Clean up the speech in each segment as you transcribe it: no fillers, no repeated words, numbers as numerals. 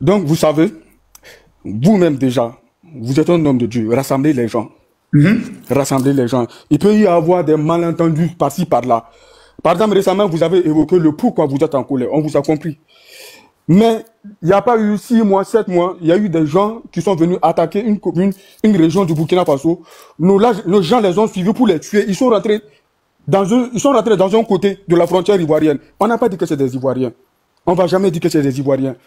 Donc, vous savez, vous-même déjà, vous êtes un homme de Dieu, rassemblez les gens. Rassembler les gens. Il peut y avoir des malentendus par-ci, par-là. Par exemple, récemment, vous avez évoqué le pourquoi vous êtes en colère. On vous a compris. Mais il n'y a pas eu 6 mois, 7 mois, il y a eu des gens qui sont venus attaquer une commune, une région du Burkina Faso. Nos gens les ont suivis pour les tuer. Ils sont rentrés dans un côté de la frontière ivoirienne. On n'a pas dit que c'est des Ivoiriens. On ne va jamais dire que c'est des Ivoiriens.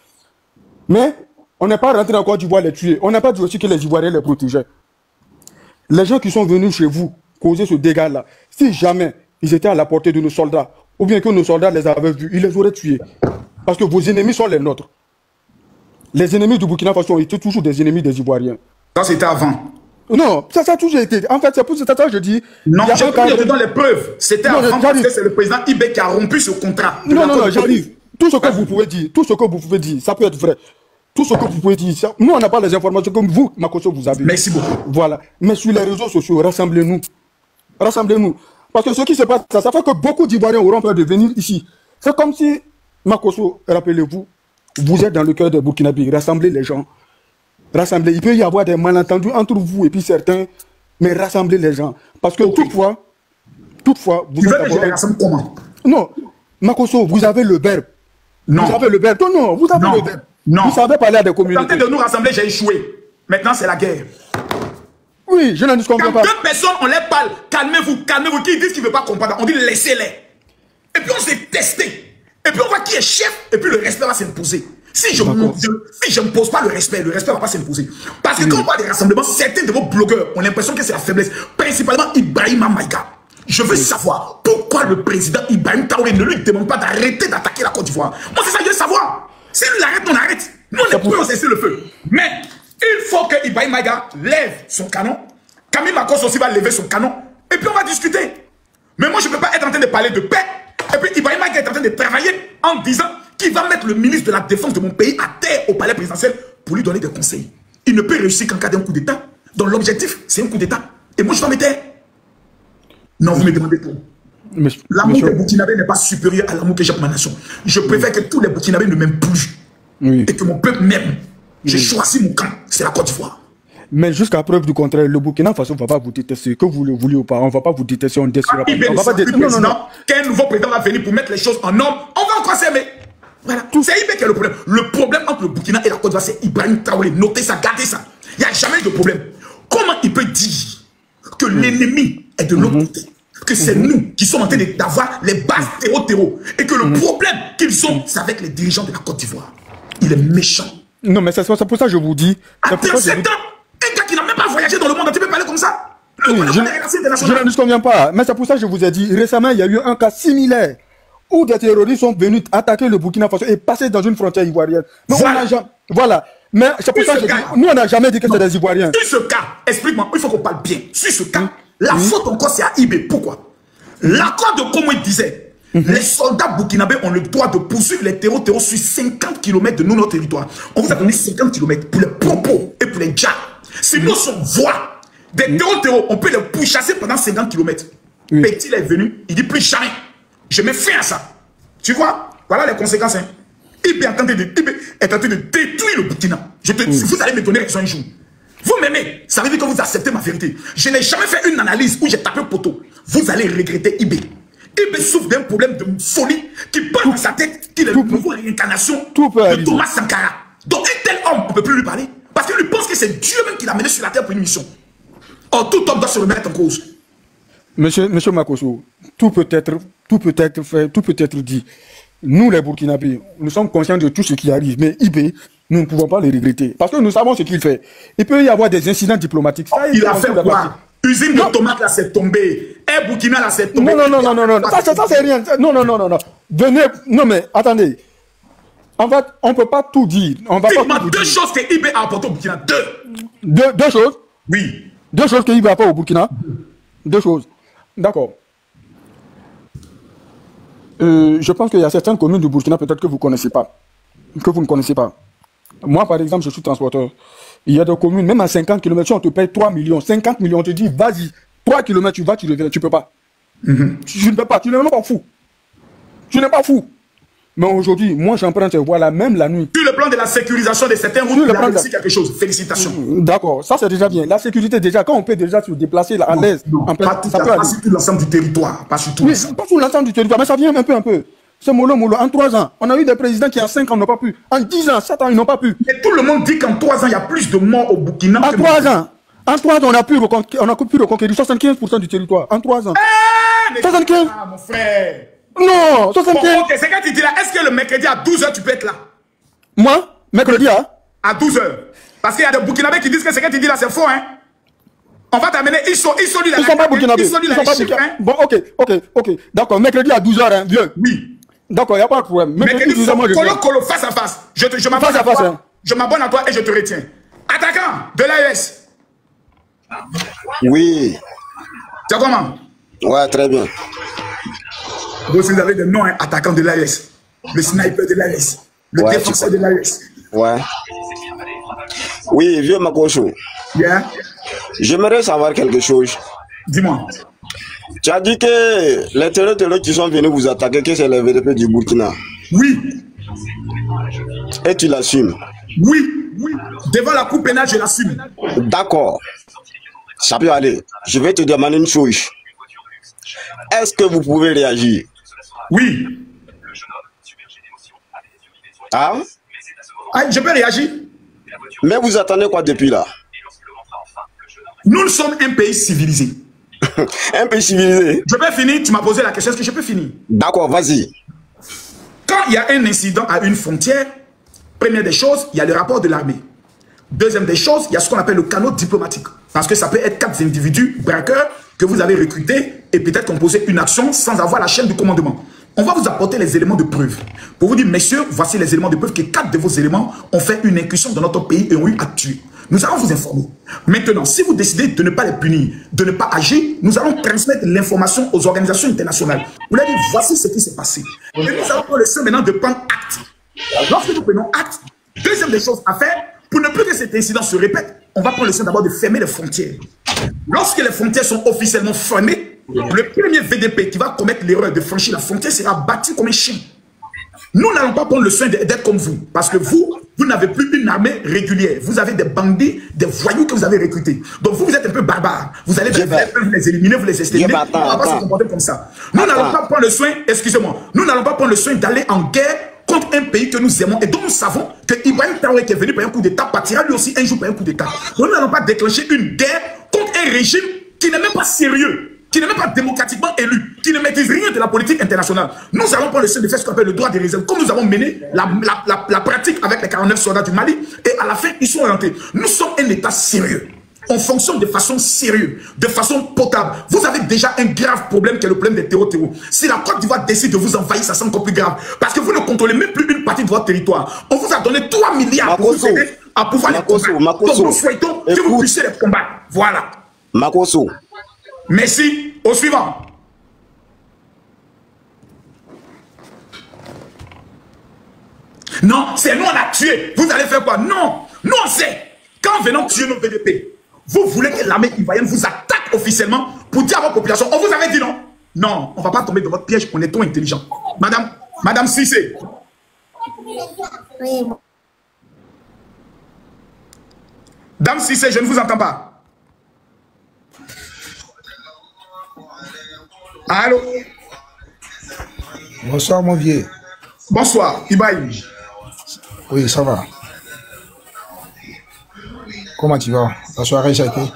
Mais on n'est pas rentré en Côte d'Ivoire les tuer. On n'a pas dit aussi que les Ivoiriens les protégeaient. Les gens qui sont venus chez vous causer ce dégât-là, si jamais ils étaient à la portée de nos soldats, ou bien que nos soldats les avaient vus, ils les auraient tués. Parce que vos ennemis sont les nôtres. Les ennemis du Burkina Faso ont été toujours des ennemis des Ivoiriens. Ça, c'était avant. Non, ça a toujours été. En fait, c'est pour ça que je dis... Non, je te donne les preuves. C'était avant parce que c'est le président Ibé qui a rompu ce contrat. Non, j'arrive. Tout ce que vous pouvez dire, ça peut être vrai. Tout ce que vous pouvez dire, ça, nous on n'a pas les informations comme vous, Makosso, vous avez. Merci beaucoup. Voilà. Mais sur les réseaux sociaux, rassemblez-nous. Rassemblez-nous. Parce que ce qui se passe, ça fait que beaucoup d'Ivoiriens auront peur de venir ici. C'est comme si, Makosso, rappelez-vous, vous êtes dans le cœur de Burkinabé. Rassemblez les gens. Rassemblez. Il peut y avoir des malentendus entre vous et puis certains, mais rassemblez les gens. Parce que toutefois, vous tu veux que je les rassemble comment? Non. Makosso, vous avez le verbe. Non. Vous avez le verbe. Non, vous avez le verbe. Non. Vous savez parler à des communautés. Tentez de nous rassembler, j'ai échoué. Maintenant, c'est la guerre. Oui, je n'en comprends pas. Quand deux personnes, on les parle, calmez-vous, calmez-vous, qui disent qu'ils ne veulent pas comprendre, on dit laissez-les. Et puis on s'est testé. Et puis on voit qui est chef, et puis le respect va s'imposer. Si je ne pose pas le respect ne va pas s'imposer. Parce que quand on voit des rassemblements, certains de vos blogueurs ont l'impression que c'est la faiblesse. Principalement Ibrahima Maïga. Je veux savoir pourquoi le président Ibrahim Traoré ne lui demande pas d'arrêter d'attaquer la Côte d'Ivoire. Moi, c'est ça que je veux savoir. Si lui l'arrête, on arrête. Nous, on est prêts à cesser le feu. Mais il faut que Ibrahim Maïga lève son canon. Camille Makos aussi va lever son canon. Et puis on va discuter. Mais moi, je ne peux pas être en train de parler de paix. Et puis Ibrahim Maïga est en train de travailler en disant qu'il va mettre le ministre de la Défense de mon pays à terre au palais présidentiel pour lui donner des conseils. Il ne peut réussir qu'en cas d'un coup d'État. Donc l'objectif, c'est un coup d'État. Et moi, je vais me taire. Non, vous me demandez tout. L'amour des Burkinabés n'est pas supérieur à l'amour que j'ai pour ma nation. Je préfère que tous les Burkinabés ne m'aiment plus. Oui. Et que mon peuple m'aime. J'ai choisi mon camp, c'est la Côte d'Ivoire. Mais jusqu'à preuve du contraire, le Burkina Faso ne va pas vous détester. Que vous le vouliez ou pas, on ne va pas vous détester, on ne détestera pas. On va pas détester. Non. Qu'un nouveau président va venir pour mettre les choses en ordre, on va encore s'aimer. Voilà. C'est Ibé qui est le problème. Le problème entre le Burkina et la Côte d'Ivoire, c'est Ibrahim Traoré. Notez ça, gardez ça. Il n'y a jamais de problème. Comment il peut dire que l'ennemi est de l'autre côté? Que c'est nous qui sommes en train d'avoir les bases terreau. Et que le problème qu'ils ont, c'est avec les dirigeants de la Côte d'Ivoire. Il est méchant. Non, mais c'est pour ça que je vous dis. À 37 ans, un gars qui n'a même pas voyagé dans le monde, tu peux parler comme ça? Je ne conviens pas. Mais c'est pour ça que je vous ai dit, récemment, il y a eu un cas similaire où des terroristes sont venus attaquer le Burkina Faso et passer dans une frontière ivoirienne. Mais voilà. Mais c'est pour ça que je dis, nous, on n'a jamais dit que c'est des Ivoiriens. Sur ce cas, explique-moi, il faut qu'on parle bien. Sur ce cas, la faute encore, c'est à Ibé. Pourquoi? L'accord de Comoé disait, les soldats burkinabés ont le droit de poursuivre les terreaux sur 50 km de notre territoire. On vous a donné 50 km pour les propos et pour les djats. Si nous sommes voix des terreaux, on peut les pourchasser pendant 50 km. Petit est venu, il dit plus jamais. Je mets fin à ça. Tu vois? Voilà les conséquences. Hein. Ibé est en train de détruire le Burkina. Vous allez me donner raison un jour. Vous m'aimez, ça veut dire que vous acceptez ma vérité. Je n'ai jamais fait une analyse où j'ai tapé un poteau. Vous allez regretter Ibé. Ibé souffre d'un problème de folie qui pense dans sa tête qu'il est une nouvelle réincarnation de Thomas Sankara. Donc un tel homme, on ne peut plus lui parler. Parce qu'il lui pense que c'est Dieu même qui l'a mené sur la terre pour une mission. Or, tout homme doit se remettre en cause. Monsieur Makosso, tout peut être fait, tout peut être dit. Nous, les Burkinabés, nous sommes conscients de tout ce qui arrive. Mais Ibé, nous ne pouvons pas le regretter. Parce que nous savons ce qu'il fait. Il peut y avoir des incidents diplomatiques. Ça, il a fait quoi? Usine de tomates là c'est tombé. Air Burkina là c'est tombé. Non. Ça c'est rien. Non. Venez. Non mais attendez. En fait, on ne peut pas tout dire. Dis-moi deux choses que Ibé a apporté au Burkina. Deux choses? Oui. Deux choses que Ibé a apporté au Burkina. Deux choses. D'accord. Je pense qu'il y a certaines communes du Burkina peut-être que vous ne connaissez pas. Moi, par exemple, je suis transporteur. Il y a des communes, même à 50 km, si on te paye 3 millions, 50 millions, on te dit, vas-y, 3 km, tu vas, tu reviens, tu ne peux pas. Tu ne peux pas, tu n'es même pas fou. Tu n'es pas fou. Mais aujourd'hui, moi, j'emprunte ces voies-là, même la nuit. Sur le plan de la sécurisation de certaines routes, il a réussi quelque chose. Félicitations. D'accord, ça c'est déjà bien. La sécurité, déjà, quand on peut déjà se déplacer à l'aise. Pas sur tout l'ensemble du territoire. Pas sur tout l'ensemble. Pas sur l'ensemble du territoire, mais ça vient un peu. C'est mollo. En 3 ans, on a eu des présidents qui en 5 ans n'ont pas pu. En 10 ans, 7 ans, ils n'ont pas pu. Mais tout le monde dit qu'en 3 ans, il y a plus de morts au Burkina. En 3 ans, on a pu reconquérir 75% du territoire. En 3 ans. 75. Ah, mon frère. Non, 75. Bon, ok, c'est quand tu dis là, est-ce que le mercredi à 12h, tu peux être là? Moi, mercredi, hein? À 12h. Parce qu'il y a des Burkinabés qui disent que ce que tu dis là, c'est faux, hein? On va t'amener, ils sont pas Burkinabés. Ils sont pas Burkinabés. Bon, ok. D'accord, mercredi à 12h, hein, vieux. Oui. D'accord, il n'y a pas de problème. Mercredi, colo, face à face. Je m'abonne à toi. Hein. Je m'abonne à toi et je te retiens. Attaquant de l'AES. Oui. Tu as comment? Ouais, très bien. Vous avez des noms, hein, attaquant de l'AES. Le sniper de l'AES. Le défenseur de l'AES. Ouais. Oui, vieux Makoso. Yeah. J'aimerais savoir quelque chose. Dis-moi. Tu as dit que les terroristes qui sont venus vous attaquer, que c'est les VDP du Burkina. Oui. Et tu l'assumes? Oui. Devant la cour pénale, je l'assume. D'accord. Ça peut aller. Je vais te demander une chose. Est-ce que vous pouvez réagir? Oui. Ah? Je peux réagir. Mais vous attendez quoi depuis là? Nous sommes un pays civilisé. Un pays civilisé? Je peux finir. Tu m'as posé la question. Est-ce que je peux finir? D'accord, vas-y. Quand il y a un incident à une frontière, première des choses, il y a le rapport de l'armée. Deuxième des choses, il y a ce qu'on appelle le canot diplomatique. Parce que ça peut être 4 individus braqueurs que vous avez recrutés et peut-être composer une action sans avoir la chaîne du commandement. On va vous apporter les éléments de preuve. Pour vous dire, messieurs, voici les éléments de preuve que 4 de vos éléments ont fait une incursion dans notre pays et ont eu à tuer. Nous allons vous informer. Maintenant, si vous décidez de ne pas les punir, de ne pas agir, nous allons transmettre l'information aux organisations internationales. Vous leur dites, voici ce qui s'est passé. Et nous allons prendre le soin maintenant de prendre acte. Lorsque nous prenons acte, deuxième des choses à faire, pour ne plus que cet incident se répète, on va prendre le soin d'abord de fermer les frontières. Lorsque les frontières sont officiellement fermées, le premier VDP qui va commettre l'erreur de franchir la frontière sera battu comme un chien. Nous n'allons pas prendre le soin d'être comme vous, parce que vous n'avez plus une armée régulière. Vous avez des bandits, des voyous que vous avez recrutés. Donc vous êtes un peu barbares. Vous allez vous les éliminer, vous les exterminer. On va pas se comporter comme ça. Nous n'allons pas prendre le soin, excusez-moi, nous n'allons pas prendre le soin d'aller en guerre contre un pays que nous aimons et dont nous savons que Ibrahim Traoré qui est venu par un coup d'État partira lui aussi un jour par un coup d'État. Nous n'allons pas déclencher une guerre contre un régime qui n'est même pas sérieux, qui n'est même pas démocratiquement élu, qui ne maîtrise rien de la politique internationale. Nous allons prendre le soin de faire ce qu'on appelle le droit des réserves, comme nous avons mené la pratique avec les 49 soldats du Mali, et à la fin, ils sont orientés. Nous sommes un État sérieux. On fonctionne de façon sérieuse, de façon potable. Vous avez déjà un grave problème qui est le problème des terreaux. Si la Côte d'Ivoire décide de vous envahir, ça sera encore plus grave. Parce que vous ne contrôlez même plus une partie de votre territoire. On vous a donné 3 milliards pour vous aider à pouvoir les combattre. Donc nous souhaitons que vous puissiez les combattre. Voilà. Makoso. Merci. Au suivant. Non, c'est nous on a tué. Vous allez faire quoi? Non. Nous on sait. Quand venons tuer nos VDP, vous voulez que l'armée ivoirienne vous attaque officiellement pour dire à votre population, on vous avait dit non? Non, on ne va pas tomber dans votre piège, on est trop intelligent. Madame Cissé. Oui. Dame Cissé, je ne vous entends pas. Allô? Bonsoir, mon vieux. Bonsoir, Ibrahim. Oui, ça va. Comment tu vas? La soirée, ça a été?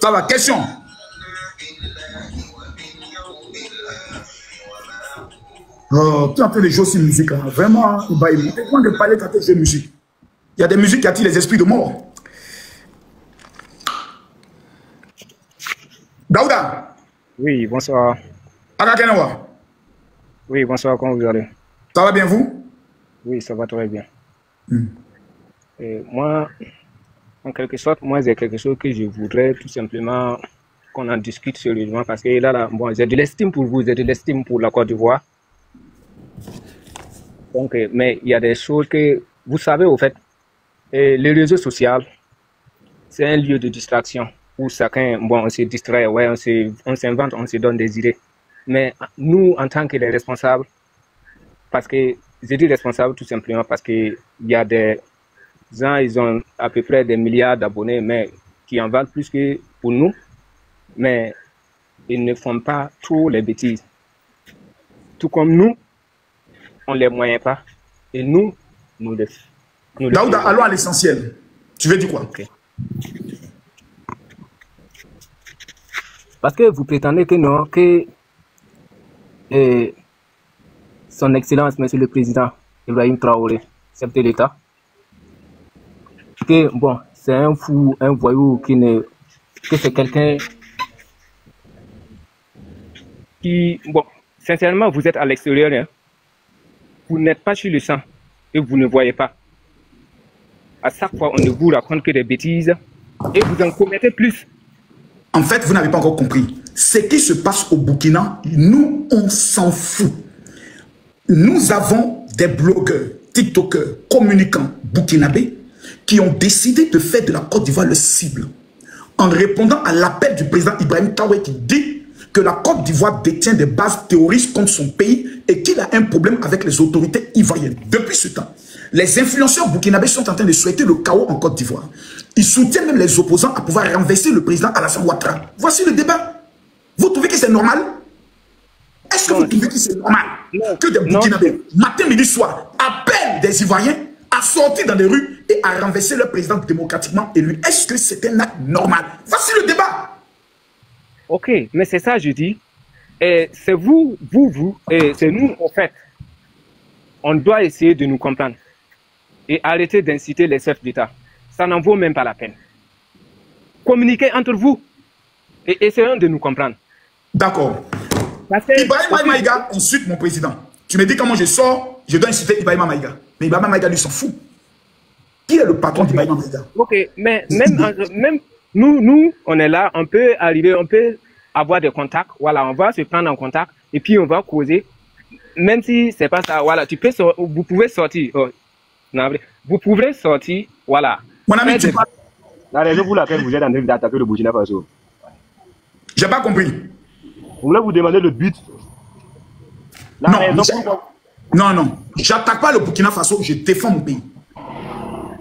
Ça va, question. Oh, tu es en train de jouer sur musique, hein. Vraiment, Ibrahim. Tu es en train de parler quand tu joues de musique. Il y a des musiques qui attirent les esprits de mort. Daouda. Oui, bonsoir. Agakenawa. Oui, bonsoir, comment vous allez? Ça va bien, vous? Oui, ça va très bien. Et moi, en quelque sorte, moi, c'est quelque chose que je voudrais tout simplement qu'on en discute sérieusement parce que là, bon, j'ai de l'estime pour vous, j'ai de l'estime pour la Côte d'Ivoire. Donc, mais il y a des choses que, vous savez, au fait, les réseaux sociaux, c'est un lieu de distraction où chacun, bon, on se distrait, ouais, on s'invente, on se donne des idées. Mais nous, en tant que les responsables, parce que je dis responsable tout simplement parce qu'il y a des gens, ils ont à peu près des milliards d'abonnés, mais qui en valent plus que pour nous, mais ils ne font pas trop les bêtises. Tout comme nous, on ne les moyens pas. Et nous les Daouda, allons à l'essentiel. Tu veux dire quoi? Okay. Parce que vous prétendez que non, que son Excellence, Monsieur le Président Ibrahim Traoré, chef de l'État, que bon, c'est un fou, un voyou que c'est quelqu'un qui, bon, sincèrement, vous êtes à l'extérieur, hein. Vous n'êtes pas sur le champ et vous ne voyez pas. À chaque fois, on ne vous raconte que des bêtises et vous en commettez plus. En fait, vous n'avez pas encore compris. Ce qui se passe au Burkina, nous, on s'en fout. Nous avons des blogueurs, tiktokers, communicants burkinabés qui ont décidé de faire de la Côte d'Ivoire le cible. En répondant à l'appel du président Ibrahim Traoré qui dit que la Côte d'Ivoire détient des bases terroristes contre son pays et qu'il a un problème avec les autorités ivoiriennes. Depuis ce temps, les influenceurs burkinabés sont en train de souhaiter le chaos en Côte d'Ivoire. Ils soutiennent même les opposants à pouvoir renverser le président Alassane Ouattara. Voici le débat. Vous trouvez que c'est normal? Est-ce que vous trouvez que c'est normal que des Burkinabés, matin, midi, soir, appellent des Ivoiriens à sortir dans les rues et à renverser leur président démocratiquement élu? Est-ce que c'est un acte normal? Voici le débat. Ok, mais c'est ça, je dis. C'est vous, et c'est nous, en fait. On doit essayer de nous comprendre et arrêter d'inciter les chefs d'État. Ça n'en vaut même pas la peine. Communiquez entre vous et essayons de nous comprendre. D'accord. Ibrahima Maïga insulte mon président. Tu me dis comment je sors, je dois insulter Ibrahima Maïga. Mais Ibrahima Maïga, lui, s'en fout. Qui est le patron d'Ibrahima Maïga? Ok, mais même nous, on est là, on peut arriver, on peut avoir des contacts. Voilà, on va se prendre en contact et puis on va causer. Même si c'est pas ça, voilà, vous pouvez sortir. Oh, non, vous pouvez sortir, voilà. Mon ami, tu parles. La raison pour laquelle vous êtes en train d'attaquer le Burkina Faso. J'ai pas compris. Vous voulez vous demander le but? Non, j'attaque pas le Burkina Faso, je défends mon pays.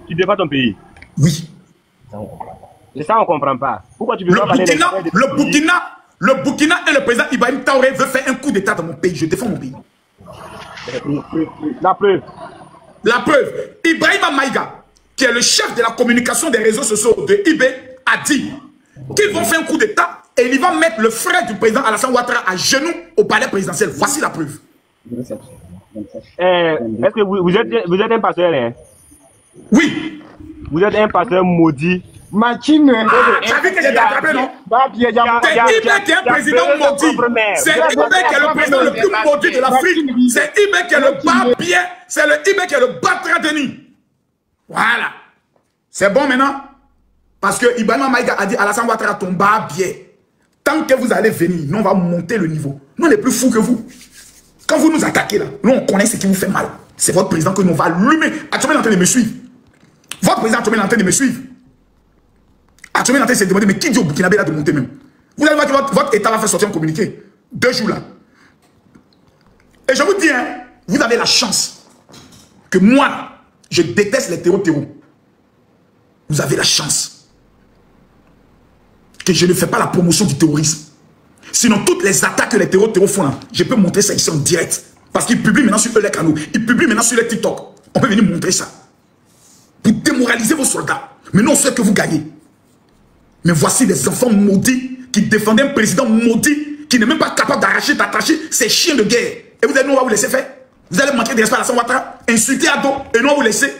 Tu défends ton pays? Oui. C'est ça, on comprend pas. Pourquoi tu veux pas parler le Burkina et le président Ibrahim Traoré veulent faire un coup d'état dans mon pays. Je défends mon pays. La preuve. La preuve. Ibrahima Maïga, qui est le chef de la communication des réseaux sociaux de IB, a dit qu'ils vont faire un coup d'état et il va mettre le frère du président Alassane Ouattara à genoux au palais présidentiel. Voici la preuve. Est-ce que vous êtes un pasteur, hein? Oui. Vous êtes un pasteur maudit. Machine. Tu as vu que j'ai attrapé, non? C'est Ibé qui est un président maudit. C'est Ibé qui est le président le plus maudit de l'Afrique. C'est Ibé qui est le bas-biais. C'est le Ibé qui est le bas-tradeni. Voilà. C'est bon maintenant? Parce que Ibrahima Maïga a dit Alassane Ouattara ton bas-biais. Tant que vous allez venir, nous on va monter le niveau. Nous on est plus fous que vous. Quand vous nous attaquez là, nous on connaît ce qui vous fait mal. C'est votre président que nous va allumer. Actuellement, il est en train de me suivre. Votre président actuellement est en train de me suivre. Actuellement, il est en train de se demander, mais qui dit au Burkinabé là de monter même? Vous allez voir que votre État va faire sortir un communiqué. 2 jours là. Et je vous dis, hein, vous avez la chance que moi, je déteste les terreaux. Vous avez la chance que je ne fais pas la promotion du terrorisme. Sinon, toutes les attaques que les terreaux font là, je peux montrer ça ici en direct. Parce qu'ils publient maintenant sur les canaux. Ils publient maintenant sur les TikTok. On peut venir montrer ça. Pour démoraliser vos soldats. Mais non, c'est que vous gagnez. Mais voici des enfants maudits qui défendaient un président maudit qui n'est même pas capable d'attacher ses chiens de guerre. Et vous allez nous vous laisser faire. Vous allez manquer de respect à Alassane Ouattara, insulter Ado et nous vous laisser.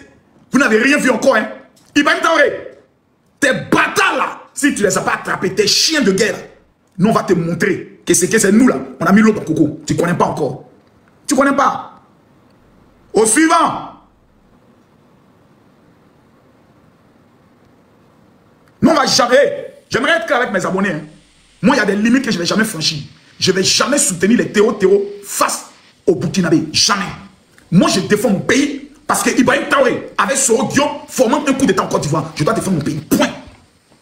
Vous n'avez rien vu encore, hein. Ibrahim Traoré, tes bâtards là, si tu ne les as pas attrapés, tes chiens de guerre, nous on va te montrer que c'est nous là. On a mis l'eau dans le coco. Tu ne connais pas encore. Tu ne connais pas. Au suivant. Non, on va jamais. J'aimerais être clair avec mes abonnés. Hein. Moi, il y a des limites que je ne vais jamais franchir. Je ne vais jamais soutenir les terreaux face au Burkinabé. Jamais. Moi, je défends mon pays parce que Ibrahim Traoré, avec Soro Diop, formant un coup d'état en Côte d'Ivoire, je dois défendre mon pays. Point.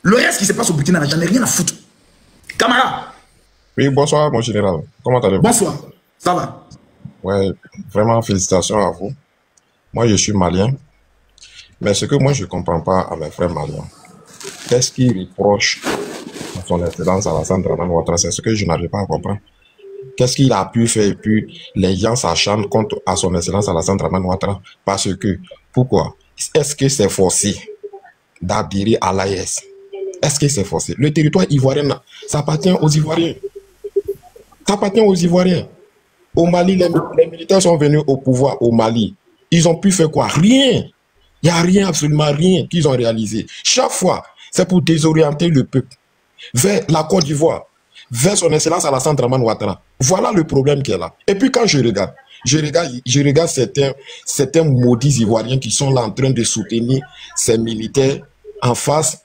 Le reste qui se passe au Burkina, j'en ai rien à foutre. Camarade. Oui, bonsoir, mon général. Comment allez-vous? Bonsoir. Ça va? Ouais, vraiment félicitations à vous. Moi, je suis malien. Mais ce que moi, je ne comprends pas à mes frères maliens, qu'est-ce qu'ils reprochent à son excellence Alassane Dramane Ouattara? C'est ce que je n'arrive pas à comprendre. Qu'est-ce qu'il a pu faire et puis les gens s'acharnent contre à son excellence Alassane Dramane Ouattara? Parce que, pourquoi? Est-ce que c'est forcé d'adhérer à l'AES? Est-ce que c'est forcé? Le territoire ivoirien, ça appartient aux Ivoiriens. Ça appartient aux Ivoiriens. Au Mali, les militaires sont venus au pouvoir au Mali. Ils ont pu faire quoi? Rien. Il n'y a rien, absolument rien qu'ils ont réalisé. Chaque fois, c'est pour désorienter le peuple vers la Côte d'Ivoire, vers son excellence Alassane Dramane Ouattara. Voilà le problème qu'il y a là. Et puis quand je regarde certains maudits Ivoiriens qui sont là en train de soutenir ces militaires en face,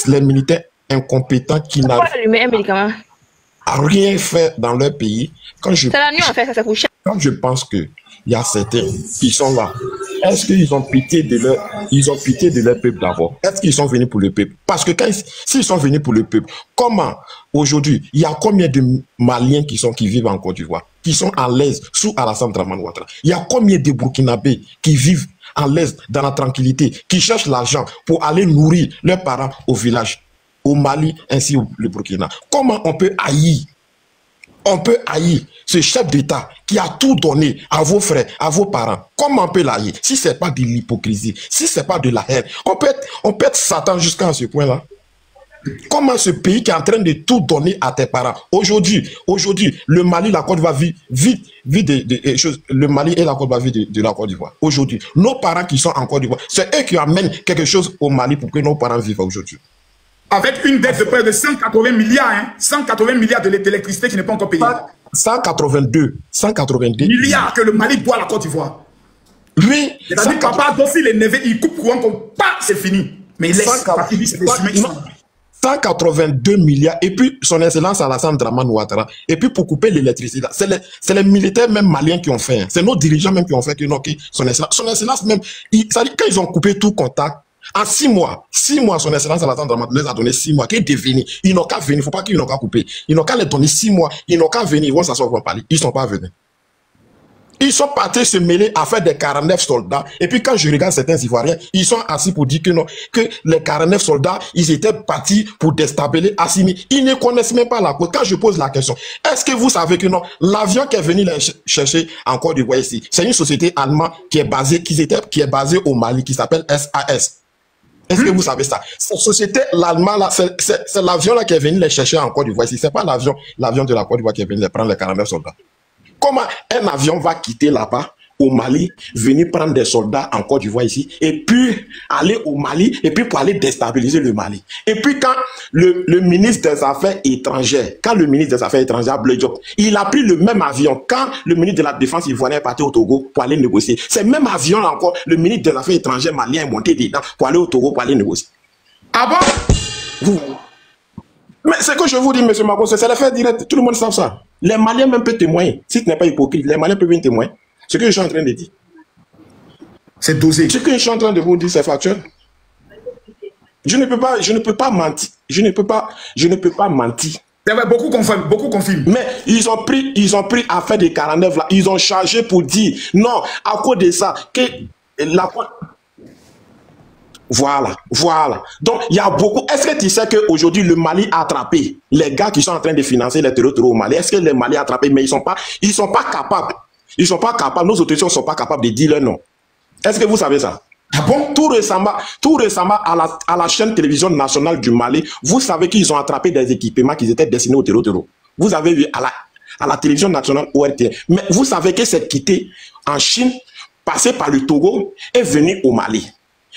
les militaires incompétents qui n'arrivent à rien faire dans leur pays. C'est la nuit en fait, ça se couche. Quand je pense que il y a certains qui sont là, est-ce qu'ils ont pitié de leur peuple d'abord? Est-ce qu'ils sont venus pour le peuple? Parce que s'ils sont venus pour le peuple, comment aujourd'hui, il y a combien de Maliens qui vivent en Côte d'Ivoire, qui sont à l'aise sous Alassane Dramane Ouattara? Il y a combien de Burkinabés qui vivent à l'aise dans la tranquillité, qui cherchent l'argent pour aller nourrir leurs parents au village, au Mali ainsi au Burkina? Comment on peut haïr ce chef d'État qui a tout donné à vos frères, à vos parents? Comment on peut l'haïr? Si ce n'est pas de l'hypocrisie, si ce n'est pas de la haine, on peut être Satan jusqu'à ce point-là. Comment ce pays qui est en train de tout donner à tes parents, aujourd'hui, le Mali, la Côte d'Ivoire vit des choses. Le Mali et la Côte d'Ivoire vivent de la Côte d'Ivoire. Aujourd'hui, nos parents qui sont en Côte d'Ivoire, c'est eux qui amènent quelque chose au Mali pour que nos parents vivent aujourd'hui. Avec une dette de près de 180 milliards, hein, 180 milliards d'électricité qui n'est pas encore payée. 182 milliards que le Mali doit à la Côte d'Ivoire. Oui. C'est-à-dire papa, aussi les neveux, ils coupent courant comme pas, c'est fini. Mais il laisse partir, c'est des humains. 182 milliards, et puis son excellence Alassane Dramane Ouattara, et puis pour couper l'électricité, c'est les militaires même maliens qui ont fait, hein. C'est nos dirigeants même qui ont fait que non, son excellence même, ça dit quand ils ont coupé tout contact, en 6 mois, son excellence Alassane Dramane les a donné 6 mois, qu'ils deviennent, ils n'ont qu'à venir, il ne faut pas qu'ils n'ont qu'à couper, ils n'ont qu'à les donner 6 mois, ils n'ont qu'à venir, ils vont s'asseoir, vont parler, ils ne sont pas venus. Ils sont partis se mêler à faire des 49 soldats. Et puis quand je regarde certains Ivoiriens, ils sont assis pour dire que non, que les 49 soldats, ils étaient partis pour déstabiliser Assimi. Ils ne connaissent même pas la cause. Quand je pose la question, est-ce que vous savez que non, l'avion qui est venu les chercher en Côte d'Ivoire ici, c'est une société allemande qui est basée au Mali, qui s'appelle SAS. Est-ce que vous savez ça? Cette société, l'allemand, là, c'est l'avion là qui est venu les chercher en Côte d'Ivoire ici. C'est pas l'avion de la Côte d'Ivoire qui est venu les prendre les 49 soldats. Comment un avion va quitter là-bas, au Mali, venir prendre des soldats en Côte d'Ivoire ici, et puis aller au Mali, et puis pour aller déstabiliser le Mali? Et puis quand le ministre des Affaires étrangères, a Blé Diop, il a pris le même avion, quand le ministre de la Défense ivoirien est parti au Togo pour aller négocier, c'est le même avion là encore, le ministre des Affaires étrangères malien est monté dedans pour aller au Togo pour aller négocier. Ah bon? Mais ce que je vous dis, M. Mako, c'est le fait direct, tout le monde sait ça. Les Maliens même peuvent témoigner. Si tu n'es pas hypocrite, les Maliens peuvent témoigner. Ce que je suis en train de dire. C'est dosé. Ce que je suis en train de vous dire, c'est factuel. Je ne peux pas mentir. Je ne peux pas mentir. C'est vrai, beaucoup confirment. Mais ils ont pris à faire des 49 là. Ils ont chargé pour dire, non, à cause de ça, que la... Voilà. Donc, il y a beaucoup. Est-ce que tu sais qu'aujourd'hui, le Mali a attrapé les gars qui sont en train de financer les terroristes au Mali? Est-ce que les Mali a attrapé? Mais ils sont pas capables. Ils sont pas capables. Nos autorités ne sont pas capables de dire leur nom. Est-ce que vous savez ça? Ah bon? Tout récemment à la chaîne télévision nationale du Mali, vous savez qu'ils ont attrapé des équipements qui étaient destinés aux terroristes. Vous avez vu à la télévision nationale ORTN. Mais vous savez que c'est quitté en Chine, passé par le Togo et venu au Mali.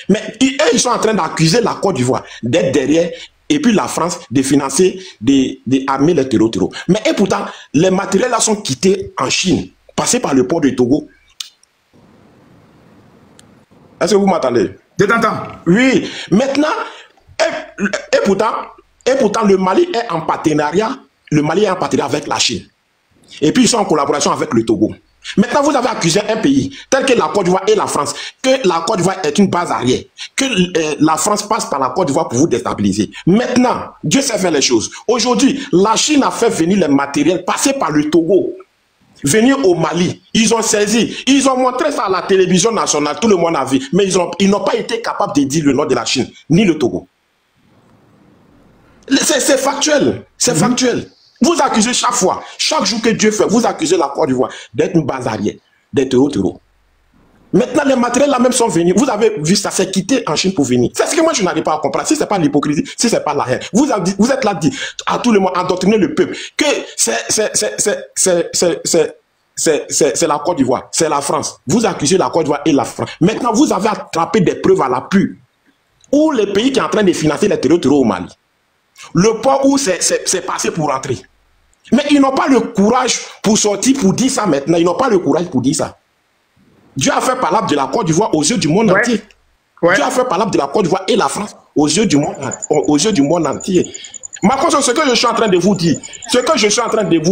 Mais ils sont en train d'accuser la Côte d'Ivoire d'être derrière et puis la France de financer des armées les terroristes. Mais et pourtant, les matériels là sont quittés en Chine, passés par le port de Togo. Est-ce que vous m'entendez? Je t'entends. Oui. Maintenant, et pourtant, le Mali est en partenariat. Le Mali est en partenariat avec la Chine. Et puis ils sont en collaboration avec le Togo. Maintenant, vous avez accusé un pays, tel que la Côte d'Ivoire et la France, que la Côte d'Ivoire est une base arrière, que la France passe par la Côte d'Ivoire pour vous déstabiliser. Maintenant, Dieu sait faire les choses. Aujourd'hui, la Chine a fait venir les matériels passés par le Togo. venir au Mali. Ils ont saisi. Ils ont montré ça à la télévision nationale. Tout le monde a vu. Mais ils n'ont pas été capables de dire le nom de la Chine, ni le Togo. C'est factuel. C'est factuel. Vous accusez chaque fois, chaque jour que Dieu fait, vous accusez la Côte d'Ivoire d'être une base arrière, d'être terreau. Maintenant, les matériels là même sont venus. Vous avez vu ça, c'est quitté en Chine pour venir. C'est ce que moi je n'arrive pas à comprendre. Si ce n'est pas l'hypocrisie, si ce n'est pas la haine. Vous êtes là dit à tout le monde, endoctriner le peuple, que c'est la Côte d'Ivoire, c'est la France. Vous accusez la Côte d'Ivoire et la France. Maintenant, vous avez attrapé des preuves à l'appui. Où les pays qui sont en train de financer les terreaux au Mali. Le port où c'est passé pour rentrer. Mais ils n'ont pas le courage pour sortir, pour dire ça maintenant. Ils n'ont pas le courage pour dire ça. Dieu a fait palabre de la Côte d'Ivoire aux yeux du monde entier. Dieu a fait palabre de la Côte d'Ivoire et la France aux yeux du monde entier. Macron, ce que je suis en train de vous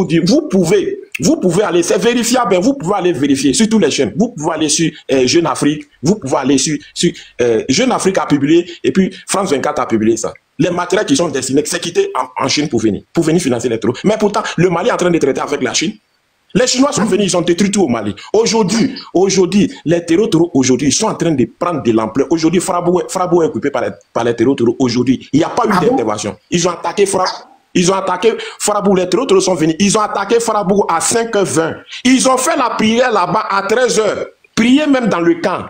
dire, vous pouvez aller, c'est vérifiable, vous pouvez aller vérifier sur toutes les chaînes. Vous pouvez aller sur Jeune Afrique, vous pouvez aller sur Jeune Afrique a publié, et puis France 24 a publié ça. Les matériels qui sont destinés, c'est quitté en Chine pour venir financer les terreaux. Mais pourtant, le Mali est en train de traiter avec la Chine. Les Chinois sont venus, ils ont détruit tout au Mali. Aujourd'hui, les terreaux aujourd'hui, ils sont en train de prendre de l'ampleur. Aujourd'hui, Frabo est occupé par les terreaux. Aujourd'hui, il n'y a pas eu d'intervention. Ils ont attaqué Frabo, les terreaux sont venus. Ils ont attaqué Frabo à 5h20. Ils ont fait la prière là-bas à 13h. Prier même dans le camp.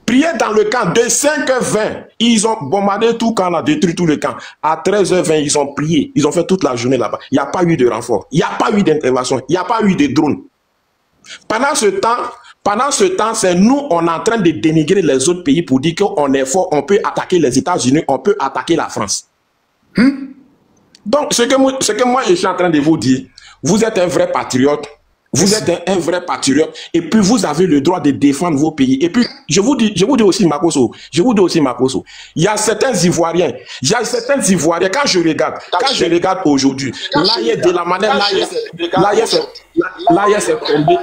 Prier dans le camp de 5h20. Ils ont bombardé tout le camp, a détruit tout le camp. À 13h20, ils ont prié. Ils ont fait toute la journée là-bas. Il n'y a pas eu de renfort. Il n'y a pas eu d'intervention. Il n'y a pas eu de drone. Pendant ce temps, c'est nous, on est en train de dénigrer les autres pays pour dire qu'on est fort, on peut attaquer les États-Unis, on peut attaquer la France. Donc, ce que moi, je suis en train de vous dire, vous êtes un vrai patriote. Vous êtes un vrai patriote et puis vous avez le droit de défendre vos pays. Et puis, je vous dis aussi, Makoso, il y a certains Ivoiriens, quand je regarde aujourd'hui, l'AIS de la manière,